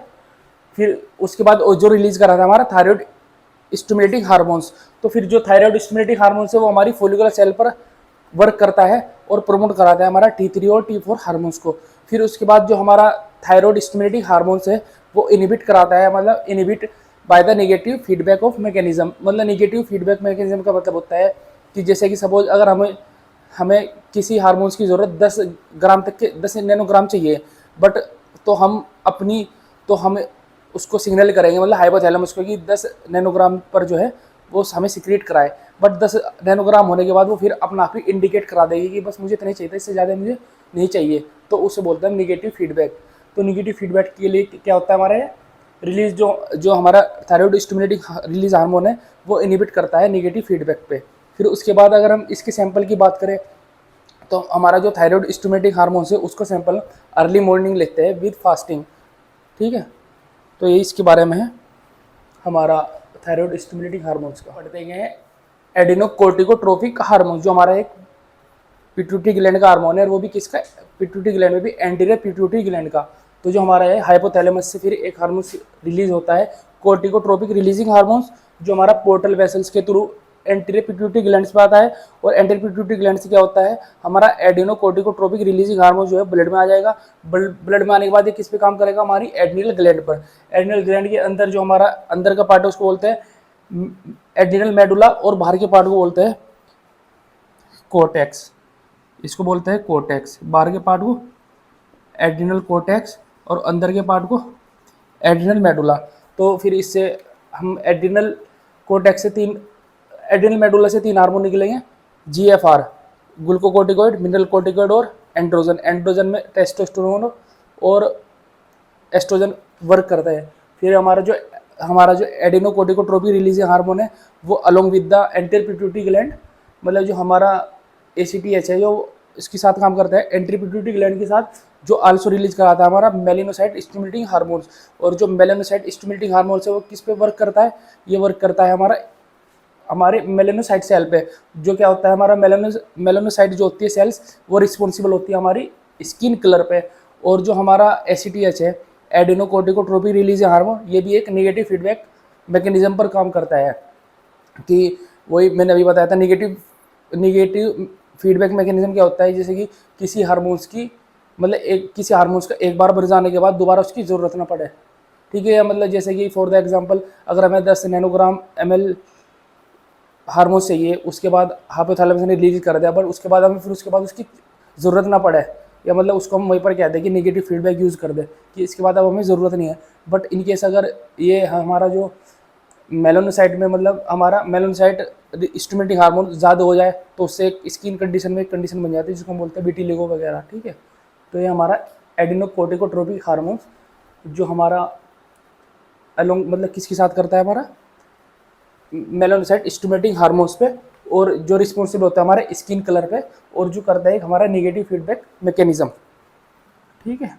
फिर उसके बाद जो रिलीज कराता है हमारा थायराइड स्टिमुलेटिंग हार्मोन्स। तो फिर जो थायराइड स्टिमुलेटिंग हार्मोन्स है वो हमारी फोलिकुलर सेल पर वर्क करता है और प्रमोट कराता है हमारा T3 और T4 हार्मोन्स को। फिर उसके बाद जो हमारा थायराइड स्टिमुलेटिंग हार्मोन्स है वो इनहिबिट कराता है, मतलब inhibit by the negative feedback of mechanism. मतलब नेगेटिव फीडबैक मैकेनिज्म का मतलब होता है कि जैसे कि सपोज अगर हमें किसी हार्मोन्स की ज़रूरत 10 ग्राम तक के 10 नैनोग्राम चाहिए, बट तो हम उसको सिग्नल करेंगे मतलब हाइपोथैलेमस को कि 10 नैनोग्राम पर जो है वो हमें सिक्रेट कराए, बट 10 नैनोग्राम होने के बाद वो फिर अपना आप ही इंडिकेट करा देगी कि बस मुझे इतने चाहिए था, इससे ज़्यादा मुझे नहीं चाहिए। तो उसे बोलते हैं नेगेटिव फीडबैक। तो नेगेटिव फीडबैक के लिए क्या होता है हमारे रिलीज, जो हमारा थायराइड स्टिमुलेटिंग रिलीज हार्मोन है वो इनहिबिट करता है नेगेटिव फीडबैक पे। फिर उसके बाद अगर हम इसके सैंपल की बात करें तो हमारा जो थायराइड स्टिमुलेटिंग हार्मोन्स है उसको सैंपल अर्ली मॉर्निंग लेते हैं विद फास्टिंग, ठीक है। तो ये इसके बारे में है हमारा थायराइड स्टिमुलेटिंग हार्मोन्स का। पढ़ते हैं एडिनोकोर्टिकोट्रोपिक हार्मोन, जो हमारा एक पिट्यूटरी ग्लैंड का हार्मोन है, और वो भी किसका, पिट्यूटरी ग्लैंड में भी एंटीरियर पिट्यूटरी ग्लैंड का। तो जो हमारा है हाइपोथैलेमस से फिर एक हार्मोन रिलीज होता है कोर्टिकोट्रोपिक रिलीजिंग हार्मोन्स, जो हमारा पोर्टल वेसल्स के थ्रू एंटीरियर पिट्यूटरी ग्लैंड्स पे आता है। और एंटीरियर पिट्यूटरी ग्लैंड से क्या होता है हमारा एडिनोकोर्टिकोट्रोपिक रिलीजिंग हार्मोन जो है ब्लड में आ जाएगा। ब्लड में आने के बाद ये किस पे काम करेगा, हमारी एड्रिनल ग्लैंड पर। एड्रिनल ग्लैंड के अंदर जो हमारा अंदर का पार्ट है उसको बोलते हैं एड्रिनल मेडुला, और बाहर के पार्ट को बोलते हैं कोर्टेक्स, इसको बोलते हैं कोर्टेक्स। बाहर के पार्ट को एड्रिनल कोर्टेक्स और अंदर के पार्ट को एड्रिनल मेडुला। तो फिर इससे हम एड्रिनल कोर्टेक्स से एड्रिनल मेडुला से 3 हार्मोन निकलेंगे, GFR ग्लूकोकोर्टिकोइड, मिनरल कोर्टिकोइड और एंड्रोजन। एंड्रोजन में टेस्टोस्टेरोन और एस्ट्रोजन वर्क करता है। फिर हमारा जो हमारा जो एडिनोकोर्टिकोट्रोपिक रिलीजिंग हार्मोन है वो along with the anterior pituitary gland, मतलब जो हमारा ACTH है जो इसके साथ काम करता है एंटीरियर पिट्यूटरी ग्लैंड के साथ, जो आल्सो रिलीज कराता है हमारा मेलानोसाइट स्टिमुलेटिंग हार्मोन्स। और जो मेलानोसाइट स्टिमुलेटिंग हार्मोन्स है वो किस पे वर्क करता है, ये वर्क करता है हमारे मेलानोसाइट सेल पे। जो क्या होता है हमारा मेलानोसाइट जो होती है सेल्स वो रिस्पॉन्सिबल होती है हमारी स्किन कलर पे। और जो हमारा ACTH है एडिनोकोर्टिकोट्रोपिक रिलीजिंग हार्मोन, ये भी एक नेगेटिव फीडबैक मैकेनिज्म पर काम करता है कि वही मैंने अभी बताया था। नेगेटिव फीडबैक मैकेनिज्म क्या होता है, जैसे कि किसी हार्मोन्स की मतलब किसी हार्मोन्स का एक बार बढ़ जाने के बाद दोबारा उसकी ज़रूरत ना पड़े, ठीक है। या मतलब जैसे कि फॉर द एग्जांपल अगर हमें 10 नैनोग्राम ml हार्मोन चाहिए, उसके बाद हाइपोथैलेमस ने रिलीज कर दिया, बट उसके बाद हमें फिर उसके बाद उसकी ज़रूरत ना पड़े, या मतलब उसको हम वहीं पर कहते हैं कि नेगेटिव फीडबैक यूज़ कर दे कि इसके बाद अब हमें ज़रूरत नहीं है। बट इन केस अगर ये हमारा जो मेलानोसाइट में मतलब हमारा मेलानोसाइट स्टिमुलेटिंग हार्मोन ज़्यादा हो जाए तो उससे एक स्किन कंडीशन में एक कंडीशन बन जाती है जिसको हम बोलते हैं विटिलिगो वगैरह, ठीक है। तो ये हमारा एडिनोकोर्टिकोट्रोपिक हार्मोन जो हमारा अलोंग मतलब किसके साथ करता है हमारा मेलानोसाइट स्टिमुलेटिंग हार्मोन्स पे, और जो रिस्पॉन्सिबल होता है हमारे स्किन कलर पे, और जो करता है हमारा नेगेटिव फीडबैक मैकेनिज्म, ठीक है।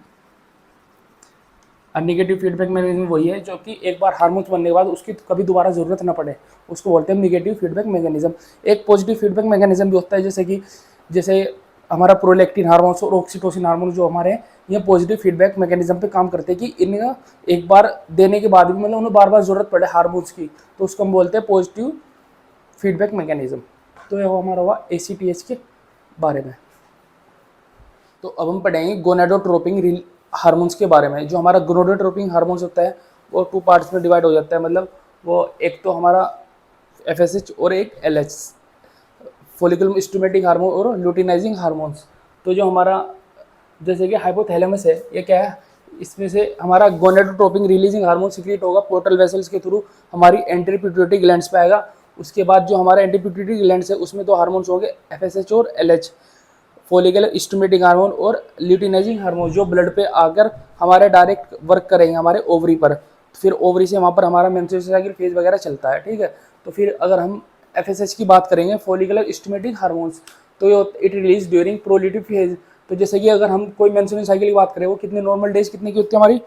और नेगेटिव फीडबैक मैकेनिज्म वही है जो कि एक बार हार्मोन्स बनने के बाद उसकी कभी दोबारा ज़रूरत ना पड़े, उसको बोलते हैं नेगेटिव फीडबैक मैकेनिज्म। एक पॉजिटिव फीडबैक मैकेनिज्म भी होता है, जैसे हमारा प्रोलैक्टिन हार्मोन्स और ऑक्सीटोसिन हार्मोन जो हमारे हैं, ये पॉजिटिव फीडबैक मैकेनिज्म पे काम करते हैं कि इनका एक बार देने के बाद भी मतलब उन्हें बार बार ज़रूरत पड़े हार्मोन्स की, तो उसको हम बोलते हैं पॉजिटिव फीडबैक मैकेनिज्म। तो ये हमारा हुआ ACTH के बारे में। तो अब हम पढ़ेंगे गोनाडोट्रोपिक हार्मोन्स के बारे में। जो हमारा गोनाडोट्रोपिक हार्मोन्स होता है वो 2 पार्ट्स में डिवाइड हो जाता है, मतलब वो एक तो हमारा FSH और एक LH, फॉलिकुलर स्टिमुलेटिंग हार्मोन और ल्यूटिनाइजिंग हार्मोन्स। तो जो हमारा जैसे कि हाइपोथैलेमस है, ये क्या है, इसमें से हमारा गोनाडोट्रोपिक रिलीजिंग हार्मोन सिक्रीट होगा पोर्टल वेसल्स के थ्रू हमारी एंटीरियर पिट्यूटरी ग्लैंड्स पे आएगा। उसके बाद जो हमारा एंटीरियर पिट्यूटरी ग्लैंड्स है उसमें 2 हार्मोन्स होंगे FSH और LH, फॉलिकुलर स्टिमुलेटिंग हार्मोन और ल्यूटिनाइजिंग हार्मोन, जो ब्लड पे आकर हमारे डायरेक्ट वर्क करेंगे हमारे ओवरी पर। फिर ओवरी से वहाँ पर हमारा मेंस्ट्रुएशन साइकिल फेज वगैरह चलता है, ठीक है। तो फिर अगर हम FSH की बात करेंगे फॉलिकुलर स्टिमुलेटिंग हार्मोन्स, तो इट रिलीज ड्यूरिंग प्रोलिटिव फेज। तो जैसे कि अगर हम कोई मेंस्ट्रुएशन साइकिल की बात करें, वो कितने नॉर्मल डेज कितने की होती है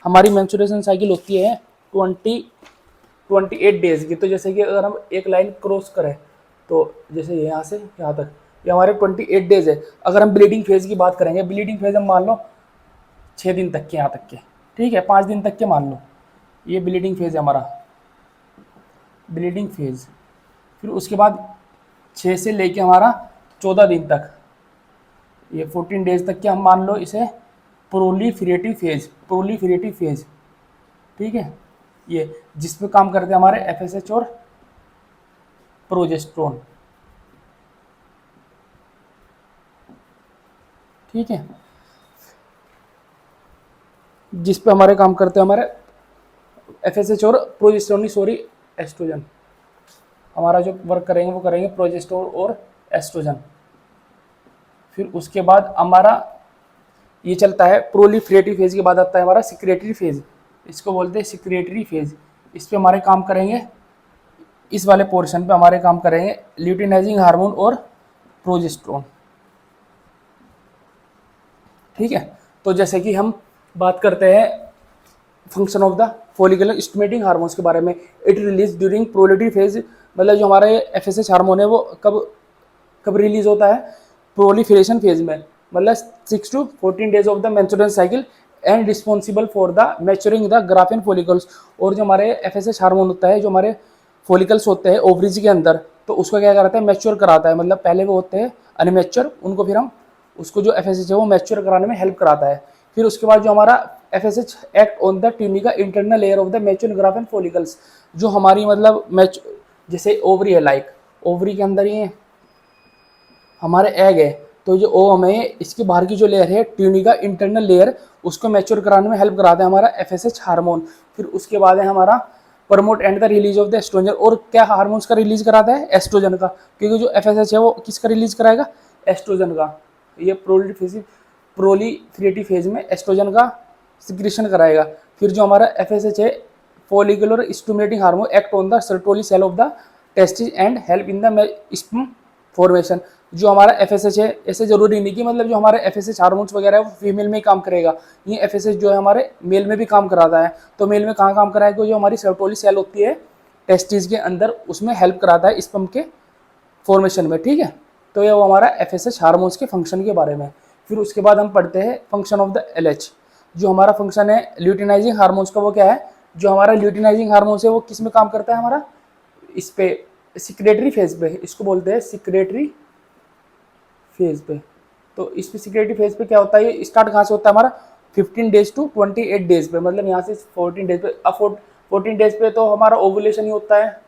हमारी मेंस्ट्रुएशन साइकिल होती है 28 डेज की। तो जैसे कि अगर हम एक लाइन क्रॉस करें तो जैसे यहाँ से यहाँ तक ये हमारे 28 डेज है। अगर हम ब्लीडिंग फेज की बात करेंगे, ब्लीडिंग फेज हम मान लो 6 दिन तक के, यहाँ तक के, ठीक है, 5 दिन तक के मान लो, ये ब्लीडिंग फेज है हमारा, ब्लीडिंग फेज। फिर उसके बाद 6 से लेके हमारा 14 दिन तक, ये 14 डेज तक के हम मान लो इसे प्रोलिफरेटिव फेज, ठीक है। ये जिस पे काम करते हैं हमारे FSH और प्रोजेस्टेरोन, ठीक है, जिस पे हमारे काम करते हैं हमारे FSH और प्रोजेस्टेरोन, सॉरी एस्ट्रोजन, हमारा जो वर्क करेंगे वो करेंगे प्रोजेस्टेरोन और एस्ट्रोजन। फिर उसके बाद हमारा ये चलता है प्रोलिफरेटिव फेज के बाद आता है हमारा सिक्रेटरी फेज, इसको बोलते हैं सिक्रेटरी फेज। इस पे हमारे काम करेंगे, इस वाले पोर्शन पे हमारे काम करेंगे ल्यूटिनाइजिंग हार्मोन और प्रोजेस्टेरोन, ठीक है। तो जैसे कि हम बात करते हैं function of the follicular stimulating hormones के बारे में, इट रिलीज ड्यूरिंग प्रोलिटिव फेज, मतलब जो हमारे FSH हार्मोन है वो कब रिलीज होता है, प्रोलिफरेशन फेज में, मतलब 6 to 14 days of the menstruation cycle and responsible for the maturing the graphene follicles. और जो हमारे FSH हार्मोन होता है, जो हमारे फॉलिकल्स होते हैं ओवरीज के अंदर, तो उसका क्या कराता है, मैच्योर कराता है, मतलब पहले वो होते हैं अनमैच्योर, उनको फिर हम उसको जो FSH है वो मैच्योर कराने में हेल्प कराता है। फिर उसके बाद जो हमारा FSH act on the tunica internal layer of the mature graphene follicles, जो हमारी मतलब जैसे ओवरी है, लाइक ओवरी के अंदर ये हमारे एग है, तो जो ओ हमें इसके बाहर की जो लेयर है ट्यूनिका इंटरनल लेयर, उसको मैच्योर कराने में हेल्प कराता है हमारा FSH हार्मोन। फिर उसके बाद है हमारा promote and the release of the estrogen, और क्या हार्मोन्स का रिलीज कराता है, एस्ट्रोजन का, क्योंकि जो FSH है वो किसका रिलीज कराएगा, एस्ट्रोजन का। ये प्रोलिफरेटिव फेज में एस्ट्रोजन का सिक्रेशन कराएगा। फिर जो हमारा FSH है follicular stimulating hormone act on the Sertoli cell of the testis and help in the sperm formation। जो हमारा FSH है, ऐसे जरूरी नहीं कि मतलब जो हमारे FSH हार्मोन्स वगैरह है वो फीमेल में ही काम करेगा, ये FSH जो है हमारे मेल में भी काम कराता है। तो मेल में कहाँ काम कराएगा, जो हमारी सर्टोली सेल होती है टेस्टिस के अंदर, उसमें हेल्प कराता है स्पर्म के फॉर्मेशन में, ठीक है। तो ये वो हमारा FSH हार्मोन्स के फंक्शन के बारे में। फिर उसके बाद हम पढ़ते हैं फंक्शन ऑफ द LH। जो हमारा फंक्शन है ल्यूटिनाइजिंग हार्मोन्स का, वो क्या है, जो हमारा ल्यूटिनाइजिंग हार्मोन्स है वो किस में काम करता है हमारा, इस पे सिक्रेटरी फेज पे, इसको बोलते हैं सिक्रेटरी फेज पे। तो इस पे सिक्रेटरी फेज पे क्या होता है, ये स्टार्ट कहाँ से होता है हमारा 15 डेज टू 28 डेज पे, मतलब यहाँ से 14 डेज पे। अब 14 डेज पे तो हमारा ओवुलेशन ही होता है,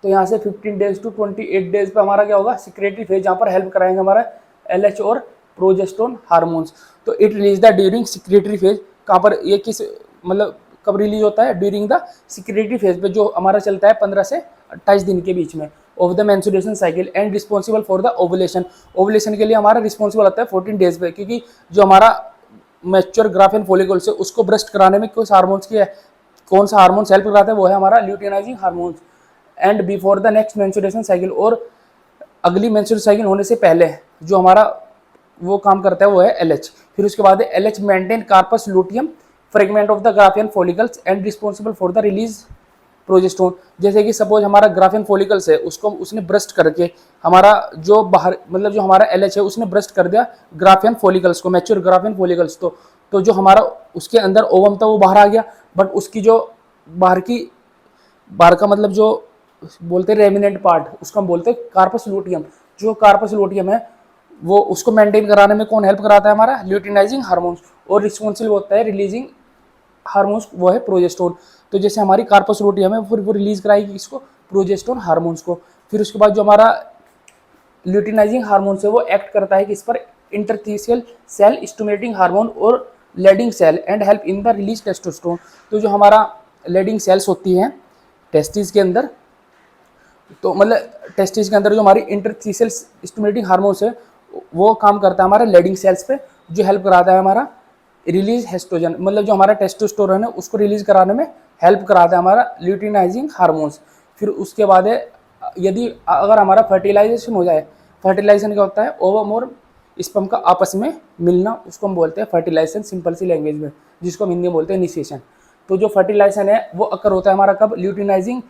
तो यहाँ से 15 डेज टू 28 डेज पे हमारा क्या होगा, सिक्रेटरी फेज, जहाँ पर हेल्प कराएंगे हमारा LH और प्रोजेस्टेरोन हार्मोन्स। तो it release the during secretary phase, कहाँ पर ये किस मतलब कब रिलीज होता है, ड्यूरिंग द सिक्रेटरी फेज पे, जो हमारा चलता है 15 से 28 दिन के बीच में of the menstruation cycle and responsible for the ovulation. Ovulation के लिए हमारा रिस्पॉन्सिबल होता है 14 डेज पे, क्योंकि जो हमारा मैच्योर ग्राफिन फॉलिकल्स है उसको ब्रस्ट कराने में कुछ हार्मोन्स की है, कौन सा हार्मोन्स हेल्प कराता है, वो है हमारा luteinising hormones. And before the next menstruation cycle, और अगली मेंस्ट्रुएशन साइकिल होने से पहले जो हमारा वो काम करता है वो है LH। फिर उसके बाद है LH maintain corpus luteum fragment of the Graafian follicles and responsible for the release progesterone. जैसे कि सपोज हमारा ग्राफियन फॉलिकल्स है, उसको उसने ब्रस्ट करके हमारा जो बाहर मतलब जो हमारा LH है उसने ब्रस्ट कर दिया ग्राफियन फॉलिकल्स को, मैच्योर ग्राफियन फॉलिकल्स, तो जो हमारा उसके अंदर ओवम था वो बाहर आ गया, बट उसकी जो बाहर का मतलब जो बोलते हैं रेमिनेंट पार्ट, उसको हम बोलते हैं कार्पस लूटियम। जो कार्पस लूटियम है वो उसको मेंटेन कराने में कौन हेल्प कराता है, हमारा ल्यूटिनाइजिंग हार्मोन्स, और रिस्पॉन्सिबल होता है रिलीजिंग हार्मोन्स, वो है प्रोजेस्टेरोन। तो जैसे हमारी कार्पस लूटियम है फिर वो रिलीज कराएगी इसको, प्रोजेस्टेरोन हार्मोन्स को। फिर उसके बाद जो हमारा ल्यूटिनाइजिंग हार्मोन्स है वो एक्ट करता है कि इस पर इंटरथीसियल सेल स्टिमुलेटिंग हार्मोन और Leydig cell and help in the release testosterone. तो जो हमारा लेडिंग सेल्स होती हैं टेस्टिस के अंदर, तो मतलब टेस्टिस के अंदर जो हमारी इंटरथीसियल स्टिमुलेटिंग हार्मोन्स है वो काम करता है हमारा लेडिंग सेल्स पे, जो हेल्प कराता है हमारा रिलीज एस्ट्रोजन, मतलब जो हमारा टेस्टोस्टेरोन है उसको रिलीज कराने में हेल्प कराता है हमारा ल्यूटिनाइजिंग हार्मोन्स। फिर उसके बाद है यदि अगर हमारा फर्टिलाइजेशन हो जाए, फर्टिलाइजेशन क्या होता है, ओवम और स्पर्म का आपस में मिलना, उसको हम बोलते हैं फर्टिलाइजेशन सिंपल सी लैंग्वेज में, जिसको हम हिंदी में बोलते हैं इनिशिएशन। तो जो फर्टिलाइजेशन है वो अकर होता है हमारा कब, luteinizing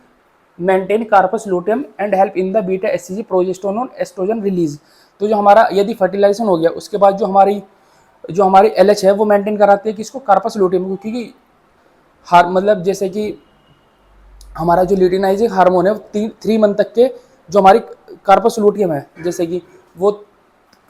maintain corpus luteum and help in the beta HCG progesterone estrogen release. तो जो हमारा यदि फर्टिलाइजेशन हो गया उसके बाद जो हमारी LH है वो मेंटेन कराती है किसको, कार्पस लूटियम को, क्योंकि मतलब जैसे कि हमारा जो ल्यूटिनाइजिंग हार्मोन है वो 3 मंथ तक के जो हमारी कार्पस लूटियम है, जैसे कि वो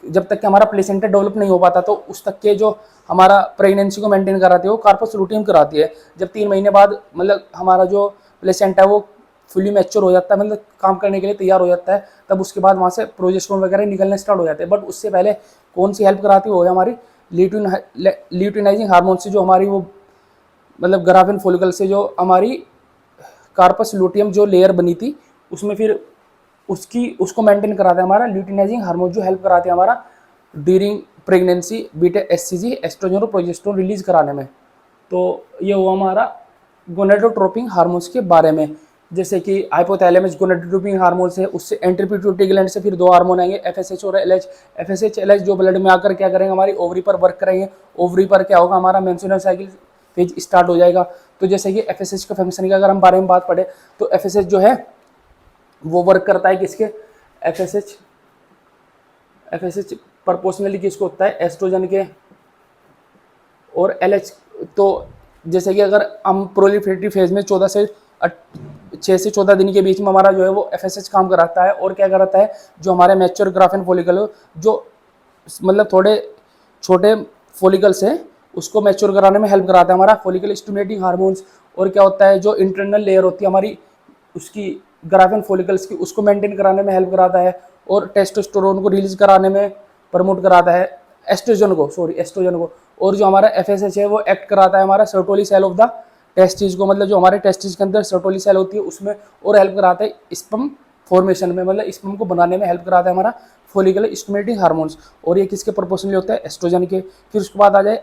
जब तक कि हमारा प्लेसेंटा डेवलप नहीं हो पाता तो उस तक के जो हमारा प्रेगनेंसी को मेंटेन कराती है वो कार्पस लूटियम कराती है। जब 3 महीने बाद मतलब हमारा जो प्लेसेंटा है वो फुली मैच्योर हो जाता है, मतलब काम करने के लिए तैयार हो जाता है, तब उसके बाद वहाँ से प्रोजेस्टेरोन वगैरह निकलने स्टार्ट हो जाते हैं। बट उससे पहले कौन सी हेल्प कराती है, वो है हमारी ल्यूटिनाइजिंग हार्मोन से, जो हमारी वो मतलब ग्राफिन फॉलिकल से जो हमारी कार्पस लूटियम जो लेयर बनी थी उसमें फिर उसको मेंटेन कराता है हमारा ल्यूटिनाइजिंग हार्मोन, जो हेल्प कराते हैं हमारा during pregnancy beta HCG estrogen और प्रोजेस्टेरोन रिलीज कराने में। तो ये हुआ हमारा गोनेडोट्रोपिक हार्मोन्स के बारे में। जैसे कि हाइपोथैलेमस गोनेडोट्रोपिक हार्मोन्स है, उससे एंट्री पिट्यूटरी ग्लैंड से फिर 2 हार्मोन आएंगे FSH और LH। FSH LH जो ब्लड में आकर क्या करेंगे, हमारी ओवरी पर वर्क करेंगे, ओवरी पर क्या होगा, हमारा मेंस्ट्रुअल साइकिल फेज स्टार्ट हो जाएगा। तो जैसे कि FSH का फंक्शन की अगर हम बारे में बात पढ़े तो FSH जो है वो वर्क करता है किसके, FSH प्रोपोर्शनली किसको होता है, एस्ट्रोजन के, और LH। तो जैसे कि अगर हम प्रोलिफरेटरी फेज में 6 से 14 दिन के बीच में हमारा जो है वो FSH काम कराता है, और क्या कराता है, जो हमारे मैच्योर ग्राफिन फॉलिकल जो मतलब थोड़े छोटे फॉलिकल्स हैं उसको मैच्योर कराने में हेल्प कराता है हमारा फॉलिकल स्टिमुलेटिंग हार्मोन्स। और क्या होता है, जो इंटरनल लेयर होती है हमारी उसकी ग्राफिन फॉलिकल्स की, उसको मेंटेन कराने में हेल्प कराता है, और टेस्टोस्टेरोन को रिलीज कराने में प्रमोट कराता है, एस्ट्रोजन को। और जो हमारा FSH है वो एक्ट कराता है हमारा Sertoli cell of the testis को, मतलब जो हमारे टेस्टिस के अंदर सर्टोली सेल होती है उसमें, और हेल्प कराता है स्पर्म फॉर्मेशन में, मतलब स्पर्म को बनाने में हेल्प कराता है हमारा फॉलिकल स्टिमुलेटिंग हार्मोन्स। और ये किसके प्रोपोर्शनली होता है, एस्ट्रोजन के। फिर उसके बाद आ जाए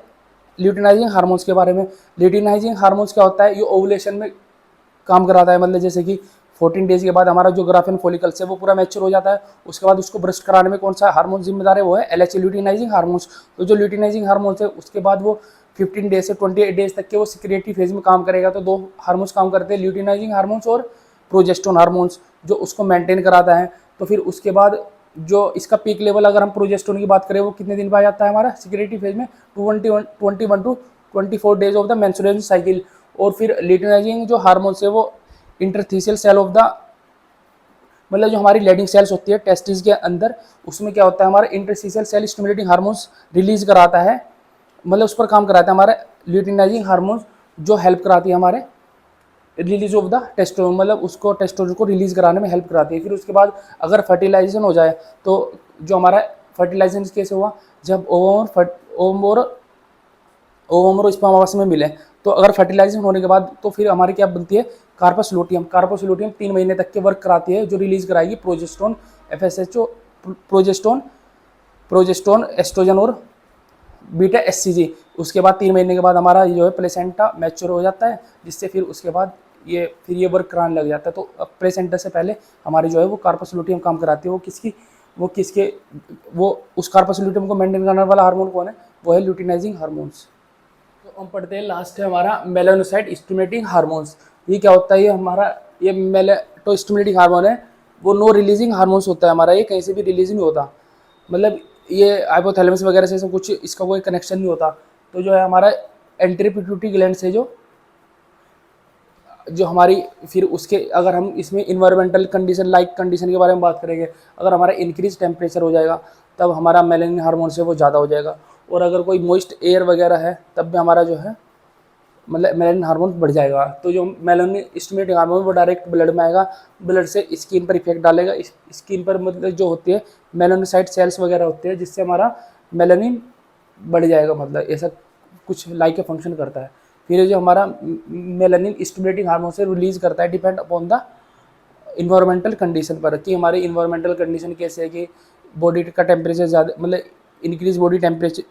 ल्यूटिनाइजिंग हार्मोन्स के बारे में। ल्यूटिनाइजिंग हार्मोन्स क्या होता है, ये ओवुलेशन में काम कराता है। मतलब जैसे कि 14 डेज के बाद हमारा जो ग्राफिन फॉलिकल्स है वो पूरा मैच्योर हो जाता है, उसके बाद उसको ब्रस्ट कराने में कौन सा हार्मोन जिम्मेदार है, वो है LH ल्यूटिनाइजिंग हार्मोन्स। तो जो ल्यूटिनाइजिंग हार्मोन्स है उसके बाद वो 15 डेज से 28 डेज तक के वो सिक्रेटरी फेज में काम करेगा। तो 2 हार्मोन्स काम करते हैं, ल्यूटिनाइजिंग हार्मोन्स और प्रोजेस्टेरोन हार्मोन्स, जो उसको मेंटेन कराता है। तो फिर उसके बाद जो इसका पीक लेवल अगर हम प्रोजेस्टेरोन की बात करें वो कितने दिन पे आ जाता है हमारा सिक्रेटरी फेज में, 21 to 24 days of the menstruation cycle. और फिर ल्यूटिनाइजिंग जो हार्मोन्स है वो इंटरथीसियल सेल ऑफ द, मतलब जो हमारी लेडिंग सेल्स होती है टेस्टिस के अंदर, उसमें क्या होता है हमारा interstitial cell stimulating hormones release कराता है, मतलब उस पर काम कराता है हमारा ल्यूटिनाइजिंग हार्मोन्स, जो हेल्प कराती है हमारे रिलीज ऑफ द टेस्टोस्टेरोन, मतलब उसको टेस्टोस्टेरोन को रिलीज कराने में हेल्प कराती है। फिर उसके बाद अगर फर्टिलाइजेशन हो जाए तो जो हमारा फर्टिलाइजेशन कैसे हुआ, जब ओवम और स्पर्म आपस में मिले, तो अगर फर्टिलाइजेशन होने के बाद तो फिर हमारी क्या बनती है, कार्पस लूटियम। कार्पस लूटियम 3 महीने तक के वर्क कराती है, जो रिलीज कराएगी प्रोजेस्टेरोन, FSHO, प्रोजेस्टेरोन, एस्ट्रोजन और बीटा SCG। उसके बाद 3 महीने के बाद हमारा जो है प्लेसेंटा मैच्योर हो जाता है, जिससे फिर उसके बाद ये वर्क कराने लग जाता है। तो प्लेसेंटा से पहले हमारी जो है वो कार्पस लूटियम काम कराती है। वो उस कार्पस लूटियम को मेंटेन करने वाला हार्मोन कौन है, वो है ल्यूटिनाइजिंग हार्मोन्स। तो हम पढ़ते हैं लास्ट है हमारा मेलानोसाइट स्टिमुलेटिंग हार्मोन्स। ये क्या होता है, ये हमारा ये मेलेटो स्टिमुलेटिंग हार्मोन है, वो नो रिलीजिंग हार्मोन्स होता है हमारा, ये कहीं से भी रिलीज नहीं होता, मतलब ये हाइपोथैलेमस वगैरह से सब कुछ इसका कोई कनेक्शन नहीं होता। तो जो है हमारा एंटी पिट्यूटरी ग्लैंड से जो जो हमारी फिर उसके अगर हम इसमें इन्वायरमेंटल कंडीशन लाइक कंडीशन के बारे में बात करेंगे, अगर हमारा इंक्रीज टेम्परेचर हो जाएगा तब हमारा मेलानिन हार्मोन से वो ज़्यादा हो जाएगा, और अगर कोई मॉइस्ट एयर वगैरह है तब भी हमारा जो है मतलब मेलानिन हार्मोन बढ़ जाएगा। तो जो मेलानिन स्टिमुलेटिंग हार्मोन वो डायरेक्ट ब्लड में आएगा, ब्लड से स्किन पर इफेक्ट डालेगा, स्किन पर मतलब जो होती है मेलानोसाइट सेल्स वगैरह होते हैं, जिससे हमारा मेलानिन बढ़ जाएगा, मतलब ऐसा कुछ लाइक फंक्शन करता है। फिर जो हमारा मेलानिन स्टिमुलेटिंग हार्मोन से रिलीज करता है depend upon the environmental condition पर, कि हमारी इन्वायरमेंटल कंडीशन कैसे है, कि बॉडी का टेम्परेचर ज़्यादा मतलब इंक्रीज बॉडी टेम्परेचर,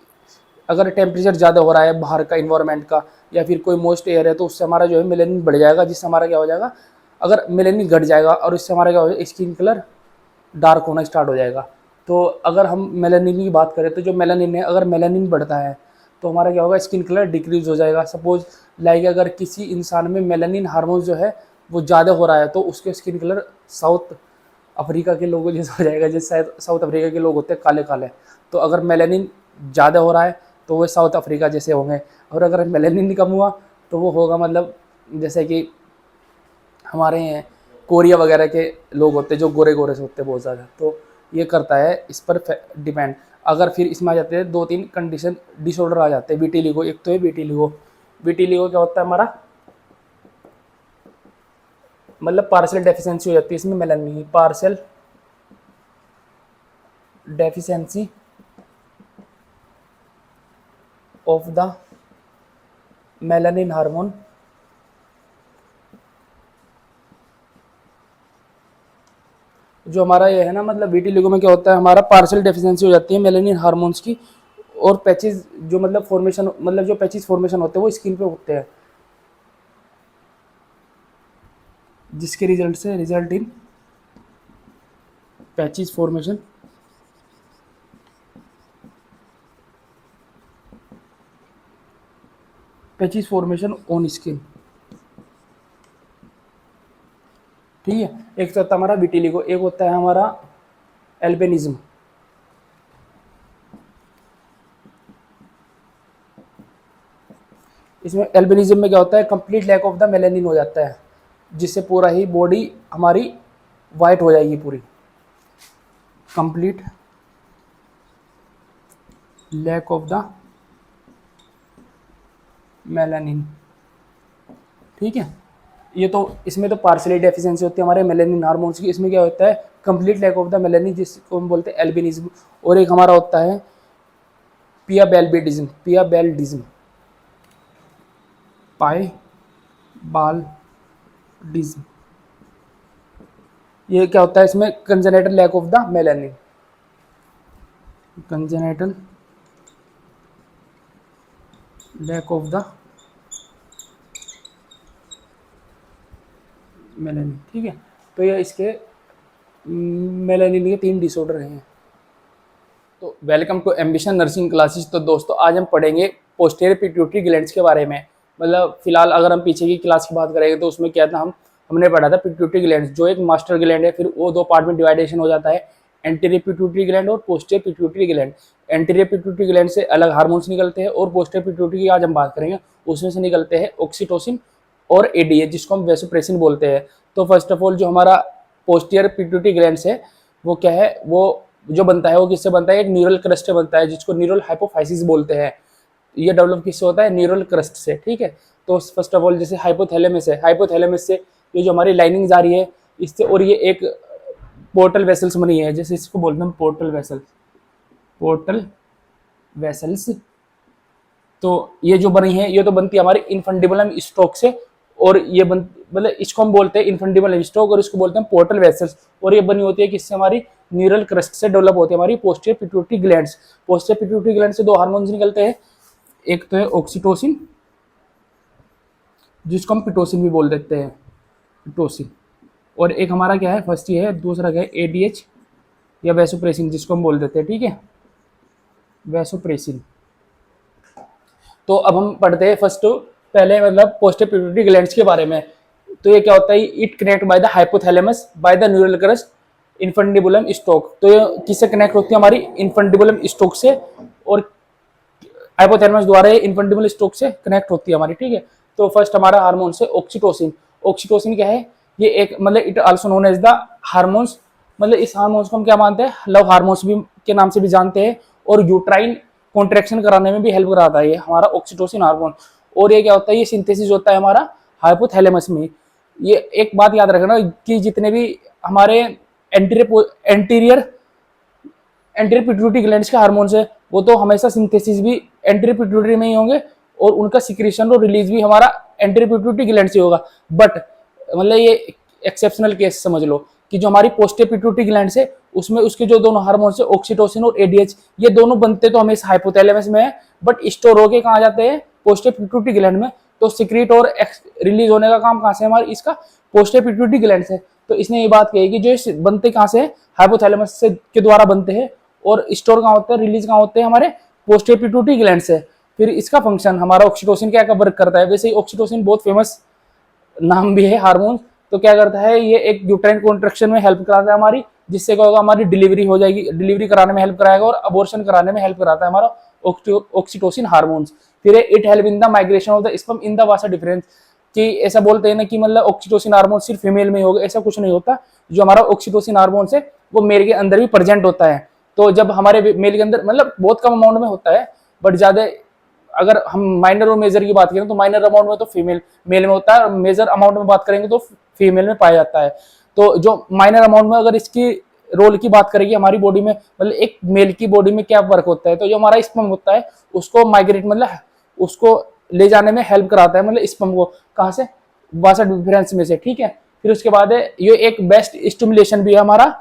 अगर टेम्परेचर ज़्यादा हो रहा है बाहर का इन्वायरमेंट का, या फिर कोई मॉइस्ट एयर है, तो उससे हमारा जो है मेलानिन बढ़ जाएगा, जिससे हमारा क्या हो जाएगा, अगर मेलानिन घट जाएगा और इससे हमारा क्या हो जाएगा, स्किन कलर डार्क होना स्टार्ट हो जाएगा। तो अगर हम मेलानिन की बात करें तो जो मेलानिन है, अगर मेलानिन बढ़ता है तो हमारा क्या होगा, स्किन कलर डिक्रीज हो जाएगा। सपोज लाइक अगर किसी इंसान में मेलानिन हार्मोन जो है वो ज़्यादा हो रहा है तो उसके स्किन कलर साउथ अफ्रीका के लोगों जैसा हो जाएगा, जैसे साउथ अफ्रीका के लोग होते हैं काले काले। तो अगर मेलानिन ज़्यादा हो रहा है तो वो साउथ अफ्रीका जैसे होंगे, और अगर मेलानिन कम हुआ तो वो होगा मतलब जैसे कि हमारे कोरिया वगैरह के लोग होते हैं जो गोरे गोरे से होते हैं बहुत ज़्यादा। तो ये करता है इस पर डिपेंड। अगर फिर इसमें आ जाते हैं 2-3 कंडीशन डिसऑर्डर आ जाते हैं विटिलिगो। एक तो है विटिलिगो। विटिलिगो क्या होता है हमारा, मतलब पार्शियल डेफिशिएंसी हो जाती है इसमें मेलानिन की, partial deficiency of the melanin hormone. जो हमारा ये है ना, मतलब विटिलिगो में क्या होता है, हमारा पार्शियल डेफिशिएंसी हो जाती है मेलानिन हार्मोन्स की, और पैचेज जो मतलब फॉर्मेशन, मतलब जो पैचेज फॉर्मेशन होते हैं वो स्किन पे होते हैं, जिसके result in patches formation on skin. ठीक है, एक तो होता है हमारा विटिलिगो, एक होता है हमारा एल्बिनिज्म। इसमें एल्बिनिज्म में क्या होता है, complete lack of the melanin हो जाता है, जिससे पूरा ही बॉडी हमारी वाइट हो जाएगी पूरी, complete lack of the melanin. ठीक है, ये तो इसमें तो पार्शियली डेफिशिएंसी होती है हमारे मेलानिन हार्मोन्स की। इसमें क्या होता है, complete lack of the melanin, जिसको हम बोलते हैं एल्बिनिज्म। और एक हमारा होता है पियाबेल्डिज्म, पाइबाल्डिज्म। ये क्या होता है, इसमें congenital lack of the melanin, congenital lack of the melanin, ठीक है। तो ये इसके मेलानिन के 3 डिसऑर्डर हैं। तो welcome to Ambition Nursing Classes. तो दोस्तों आज हम पढ़ेंगे पोस्टीरियर पिट्यूटरी ग्लैंड्स के बारे में। मतलब फिलहाल अगर हम पीछे की क्लास की बात करेंगे तो उसमें क्या था, हमने पढ़ा था पिट्यूटरी ग्लैंड्स, जो एक मास्टर ग्लैंड है। फिर वो 2 पार्ट में डिवाइडेशन हो जाता है, एंटीरियर पिट्यूटरी ग्लैंड और posterior pituitary gland. Anterior pituitary gland से अलग हार्मोन्स निकलते हैं और पोस्टीरियर पिट्यूटरी की आज हम बात करेंगे, उसमें से निकलते हैं ऑक्सीटोसिन और एडीएच, जिसको हम वैसोप्रेसिन बोलते हैं। तो फर्स्ट ऑफ ऑल जो हमारा पोस्टीरियर पिट्यूटरी ग्लैंड्स है वो क्या है, वो जो बनता है वो किससे बनता है, एक न्यूरल क्रस्ट से बनता है, जिसको न्यूरल हाइपोफाइसिस बोलते हैं। ये डेवलप किससे होता है, न्यूरल क्रस्ट से, ठीक है। तो फर्स्ट ऑफ ऑल जैसे हाइपोथैलेमस है, हाइपोथैलेमस से ये जो हमारी लाइनिंग जा रही है इससे, और ये एक पोर्टल वेसल्स बनी है, जैसे इसको बोलते हैं पोर्टल वेसल्स, पोर्टल वेसल्स। तो ये जो बनी है ये तो बनती है हमारे इनफंडिबुलम स्टोक से, और ये मतलब इसको हम बोलते हैं इनफंडिबुलम स्टोक और इसको बोलते हैं पोर्टल वेसल्स। और ये बनी होती है किससे, हमारी न्यूरल क्रस्ट से डेवलप होती है हमारी posterior pituitary glands. Posterior pituitary gland से 2 हार्मोन्स निकलते हैं, एक तो है ऑक्सीटोसिन, जिसको हम पिटोसिन भी बोल देते हैं, पिटोसिन। और एक हमारा क्या है, फर्स्ट ये है, दूसरा क्या है एडीएच या वैसोप्रेसिन, जिसको हम बोल देते हैं, ठीक है, वैसोप्रेसिन। तो अब हम पढ़ते हैं फर्स्ट पहले मतलब पोस्टीरियर पिट्यूटरी ग्लैंड्स के बारे में। तो ये क्या होता है, it connect by the hypothalamus by the neural crest infundibulum stalk. तो ये किससे कनेक्ट होती है, हमारी इनफंडिबुलम स्टोक से, और हाइपोथैलेमस द्वारा ये इनफंडिबुलम स्टोक से कनेक्ट होती है हमारी, ठीक है। तो फर्स्ट हमारा हार्मोन से ऑक्सीटोसिन। ऑक्सीटोसिन क्या है, ये एक मतलब it also known as the hormones, मतलब इस हार्मोन्स को हम क्या मानते हैं, लव हार्मोन्स भी के नाम से भी जानते हैं, और यूट्राइन कॉन्ट्रैक्शन कराने में भी हेल्प कराता है ये हमारा ऑक्सीटोसिन हार्मोन। और ये क्या होता है, ये सिंथेसिस होता है हमारा हाइपोथैलेमस में। ये एक बात याद रखना कि जितने भी हमारे एंटीरियर पिट्यूटरी ग्लैंड्स के हार्मोन्स है वो तो हमेशा सिंथेसिस भी एंटीरियर पिट्यूटरी में ही होंगे, और उनका सिक्रीशन और रिलीज भी हमारा एंटीरियर पिट्यूटरी ग्लैंड से होगा। बट मतलब ये एक्सेप्शनल केस समझ लो कि जो हमारी पोस्टीरियर पिट्यूटरी ग्लैंड है उसमें उसके जो दोनों हार्मोन्स है ऑक्सीटोसिन और एडीएच, ये दोनों बनते तो हमेशा हाइपोथैलेमस में है, बट स्टोर होके कहाँ जाते हैं, पोस्टीरियर पिट्यूटरी ग्लैंड में। तो सिक्रीट और रिलीज होने का काम कहाँ से, हमारे इसका पोस्टीरियर पिट्यूटरी ग्लैंड से। तो इसने ये बात कही कि जो बनते कहाँ से, हाइपोथैलेमस से के द्वारा बनते हैं, और स्टोर कहाँ होते हैं, रिलीज कहाँ होते हैं, हमारे पोस्टीरियर पिट्यूटरी ग्लैंड से। फिर इसका फंक्शन हमारा ऑक्सीटोसिन क्या वर्क करता है, वैसे ही ऑक्सीटोसिन बहुत फेमस नाम भी है हार्मोन। तो क्या करता है, ये एक यूट्राइन कॉन्ट्रैक्शन में हेल्प कराता है हमारी, जिससे क्या होगा, हमारी डिलीवरी हो जाएगी, डिलीवरी कराने में हेल्प कराएगा, और अबॉर्शन कराने में हेल्प कराता है हमारा ऑक्सीटोसिन हार्मोन्स। फिर it help in the migration of the sperm in the Vasa difference, कि ऐसा बोलते हैं ना कि मतलब ऑक्सीटोसिन हार्मोन सिर्फ फीमेल में ही होगा, ऐसा कुछ नहीं होता। जो हमारा ऑक्सीटोसिन हार्मोन है वो मेल के अंदर भी प्रेजेंट होता है। तो जब हमारे मेल के अंदर मतलब बहुत कम अमाउंट में होता है, बट ज्यादा अगर हम माइनर और मेजर की बात करें तो माइनर अमाउंट में तो फीमेल मेल में होता है, और मेजर अमाउंट में बात करेंगे तो फीमेल में पाया जाता है। तो जो माइनर अमाउंट में अगर इसकी रोल की बात करेंगे हमारी बॉडी में, मतलब एक मेल की बॉडी में क्या वर्क होता है, तो जो हमारा स्पर्म होता है उसको माइग्रेट मतलब उसको ले जाने में हेल्प कराता है, मतलब स्पर्म को कहाँ से, वासा डिफरेंस में से, ठीक है। फिर उसके बाद है ये एक बेस्ट स्टिमुलेशन भी है हमारा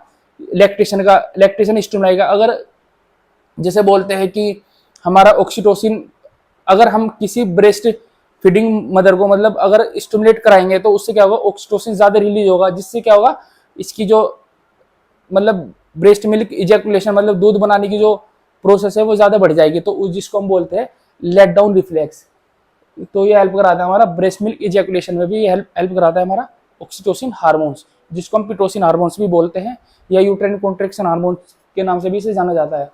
लैक्टेशन का, लैक्टेशन स्टिमुलाई का। अगर जैसे बोलते हैं कि हमारा ऑक्सीटोसिन, अगर हम किसी ब्रेस्ट फीडिंग मदर को मतलब अगर स्टिमुलेट कराएंगे तो उससे क्या होगा, ऑक्सीटोसिन ज्यादा रिलीज होगा, जिससे क्या होगा, इसकी जो मतलब ब्रेस्ट मिल्क इजैकुलेशन मतलब दूध बनाने की जो प्रोसेस है वो ज्यादा बढ़ जाएगी, तो जिसको हम बोलते हैं लेट डाउन रिफ्लेक्स। तो ये हेल्प कराता है हमारा ब्रेस्ट मिल्क इजैकुलेशन में भी, ये हेल्प कराता है हमारा ऑक्सीटोसिन हार्मोन्स, जिसको हम पिटोसिन हार्मोन्स भी बोलते हैं, या यूट्राइन कॉन्ट्रैक्शन हार्मोन्स के नाम से भी इसे जाना जाता है,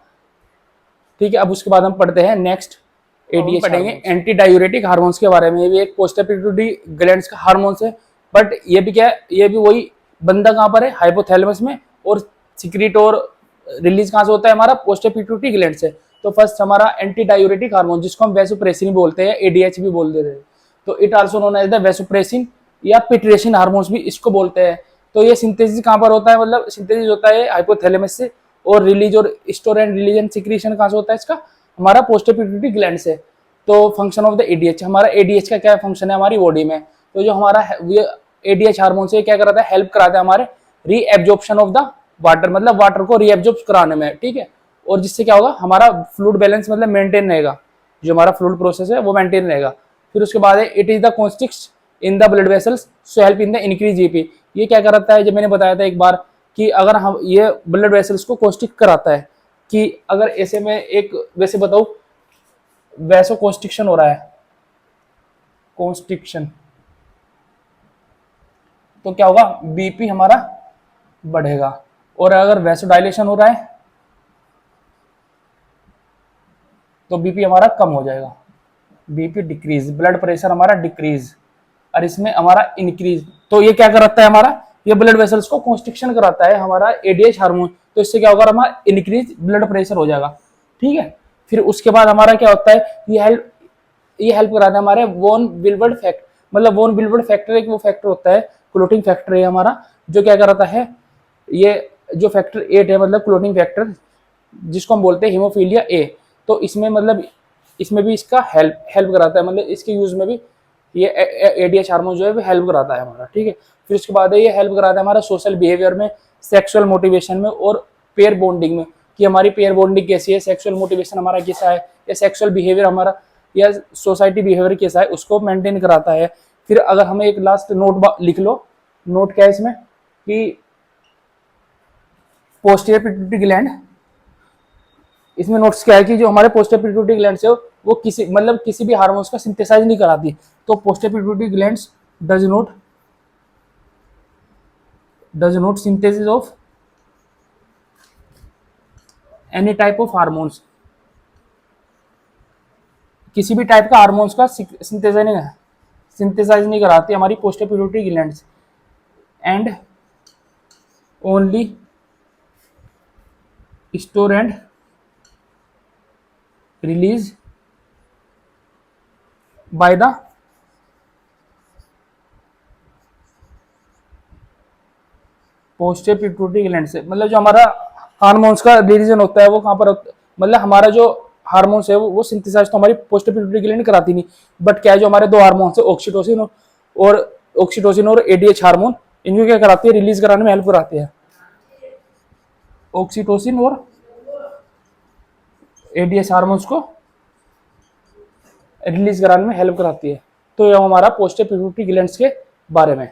ठीक है। अब उसके बाद हम पढ़ते हैं नेक्स्ट एडीएच पढ़ेंगे एंटी डायूरेटिक हार्मोन्स के बारे में। ये भी एक पोस्टीरियर पिट्यूटरी ग्लैंड्स का हार्मोन्स है, बट ये भी क्या है, ये भी वही बंदा कहाँ पर है, हाइपोथैलेमस में, और सिक्रीट और रिलीज कहाँ से होता है, हमारा पोस्टीरियर पिट्यूटरी ग्लैंड से। तो फर्स्ट हमारा एंटी डायूरेटिक हार्मोन, जिसको हम वैसोप्रेसिन बोलते हैं, एडीएच भी बोल देते हैं। तो it also known as the vasopressin या पिट्रेसिन हार्मोन्स भी इसको बोलते हैं। तो ये सिंथेसिस कहाँ पर होता है, मतलब सिंथेसिस होता है हाइपोथैलेमस से, और रिलीज और store and release and secretion कहाँ से होता है इसका, हमारा पोस्टीरियर पिट्यूटरी ग्लैंड से। तो फंक्शन ऑफ द एडीएच, हमारा एडीएच का क्या फंक्शन है हमारी बॉडी में, तो जो हमारा एडीएच हार्मोन से क्या कराता है, हेल्प कराता है हमारे रीएब्जॉर्प्शन ऑफ द वाटर, मतलब वाटर को रीएब्जॉर्ब कराने में, ठीक है। और जिससे क्या होगा, हमारा फ्लूइड बैलेंस मतलब मेंटेन रहेगा, जो हमारा फ्लूइड प्रोसेस है वो मेंटेन रहेगा। फिर उसके बाद है it is the constricts in the blood vessels so help in the increase GP. ये क्या कराता है, जब मैंने बताया था एक बार कि अगर हम ये ब्लड वेसल्स को कॉन्स्ट्रिक्ट कराता है कि अगर ऐसे में एक वैसे बताऊं वैसो कॉन्स्ट्रिक्शन हो रहा है, कॉन्स्ट्रिक्शन, तो क्या होगा, बीपी हमारा बढ़ेगा। और अगर वैसो डायलेशन हो रहा है तो बीपी हमारा कम हो जाएगा, बीपी डिक्रीज, ब्लड प्रेशर हमारा डिक्रीज, और इसमें हमारा इंक्रीज। तो ये क्या कराता है हमारा, ये ब्लड वेसल्स को कॉन्स्ट्रिक्शन कराता है हमारा एडीएच हार्मोन। तो इससे क्या होगा, हमारा इंक्रीज ब्लड प्रेशर हो जाएगा, ठीक है। फिर उसके बाद हमारा क्या होता है, ये हेल्प कराता है हमारे वोन विल्बर्ड फैक्ट, मतलब वोन विल्बर्ड फैक्टर एक वो फैक्टर होता है, क्लोटिंग फैक्टर है हमारा, जो क्या कराता है, ये जो फैक्टर 8 है मतलब क्लोटिंग फैक्टर, जिसको हम बोलते हैं हीमोफीलिया ए। तो इसमें मतलब इसमें भी इसका हेल्प कराता है, मतलब इसके यूज में भी ये एडीएच हार्मोन जो है वो हेल्प कराता है हमारा, ठीक है। फिर उसके बाद ये हेल्प कराता है हमारा सोशल बिहेवियर में, सेक्सुअल मोटिवेशन में और पेयर बॉन्डिंग में, कि हमारी पेयर बॉन्डिंग कैसी है, सेक्सुअल मोटिवेशन हमारा कैसा है, या सेक्सुअल बिहेवियर हमारा या सोसाइटी बिहेवियर कैसा है, उसको मेंटेन कराता है। फिर अगर हमें एक लास्ट नोट लिख लो, नोट क्या है इसमें कि पोस्टीरियर पिट्यूटरी ग्लैंड, इसमें नोट्स क्या है कि जो हमारे पोस्टीरियर पिट्यूटरी ग्लैंड्स है वो किसी भी हार्मोन्स का सिंथेसाइज नहीं कराती। तो posterior pituitary glands does not synthesis of any type of hormones, किसी भी टाइप का हार्मोन्स का सिंथेसाइज नहीं कराती हमारी posterior pituitary glands, and only store and release by the posterior pituitary gland से। मतलब जो हमारा हार्मोन्स का रिलीजन होता है वो कहाँ पर मतलब हमारा जो हार्मोन्स है वो सिंथेसाइज तो हमारी पोस्टीरियर पिट्यूटरी ग्लैंड कराती नहीं, बट क्या है जो हमारे दो हार्मोन्स है ऑक्सीटोसिन और एडीएच हार्मोन, इनको क्या कराती है, रिलीज कराने में हेल्प कराती है। ऑक्सीटोसिन और एडीएच हार्मोन्स को रिलीज कराने में हेल्प कराती है। तो ये हमारा पोस्टीरियर पिट्यूटरी ग्लैंड्स के बारे में।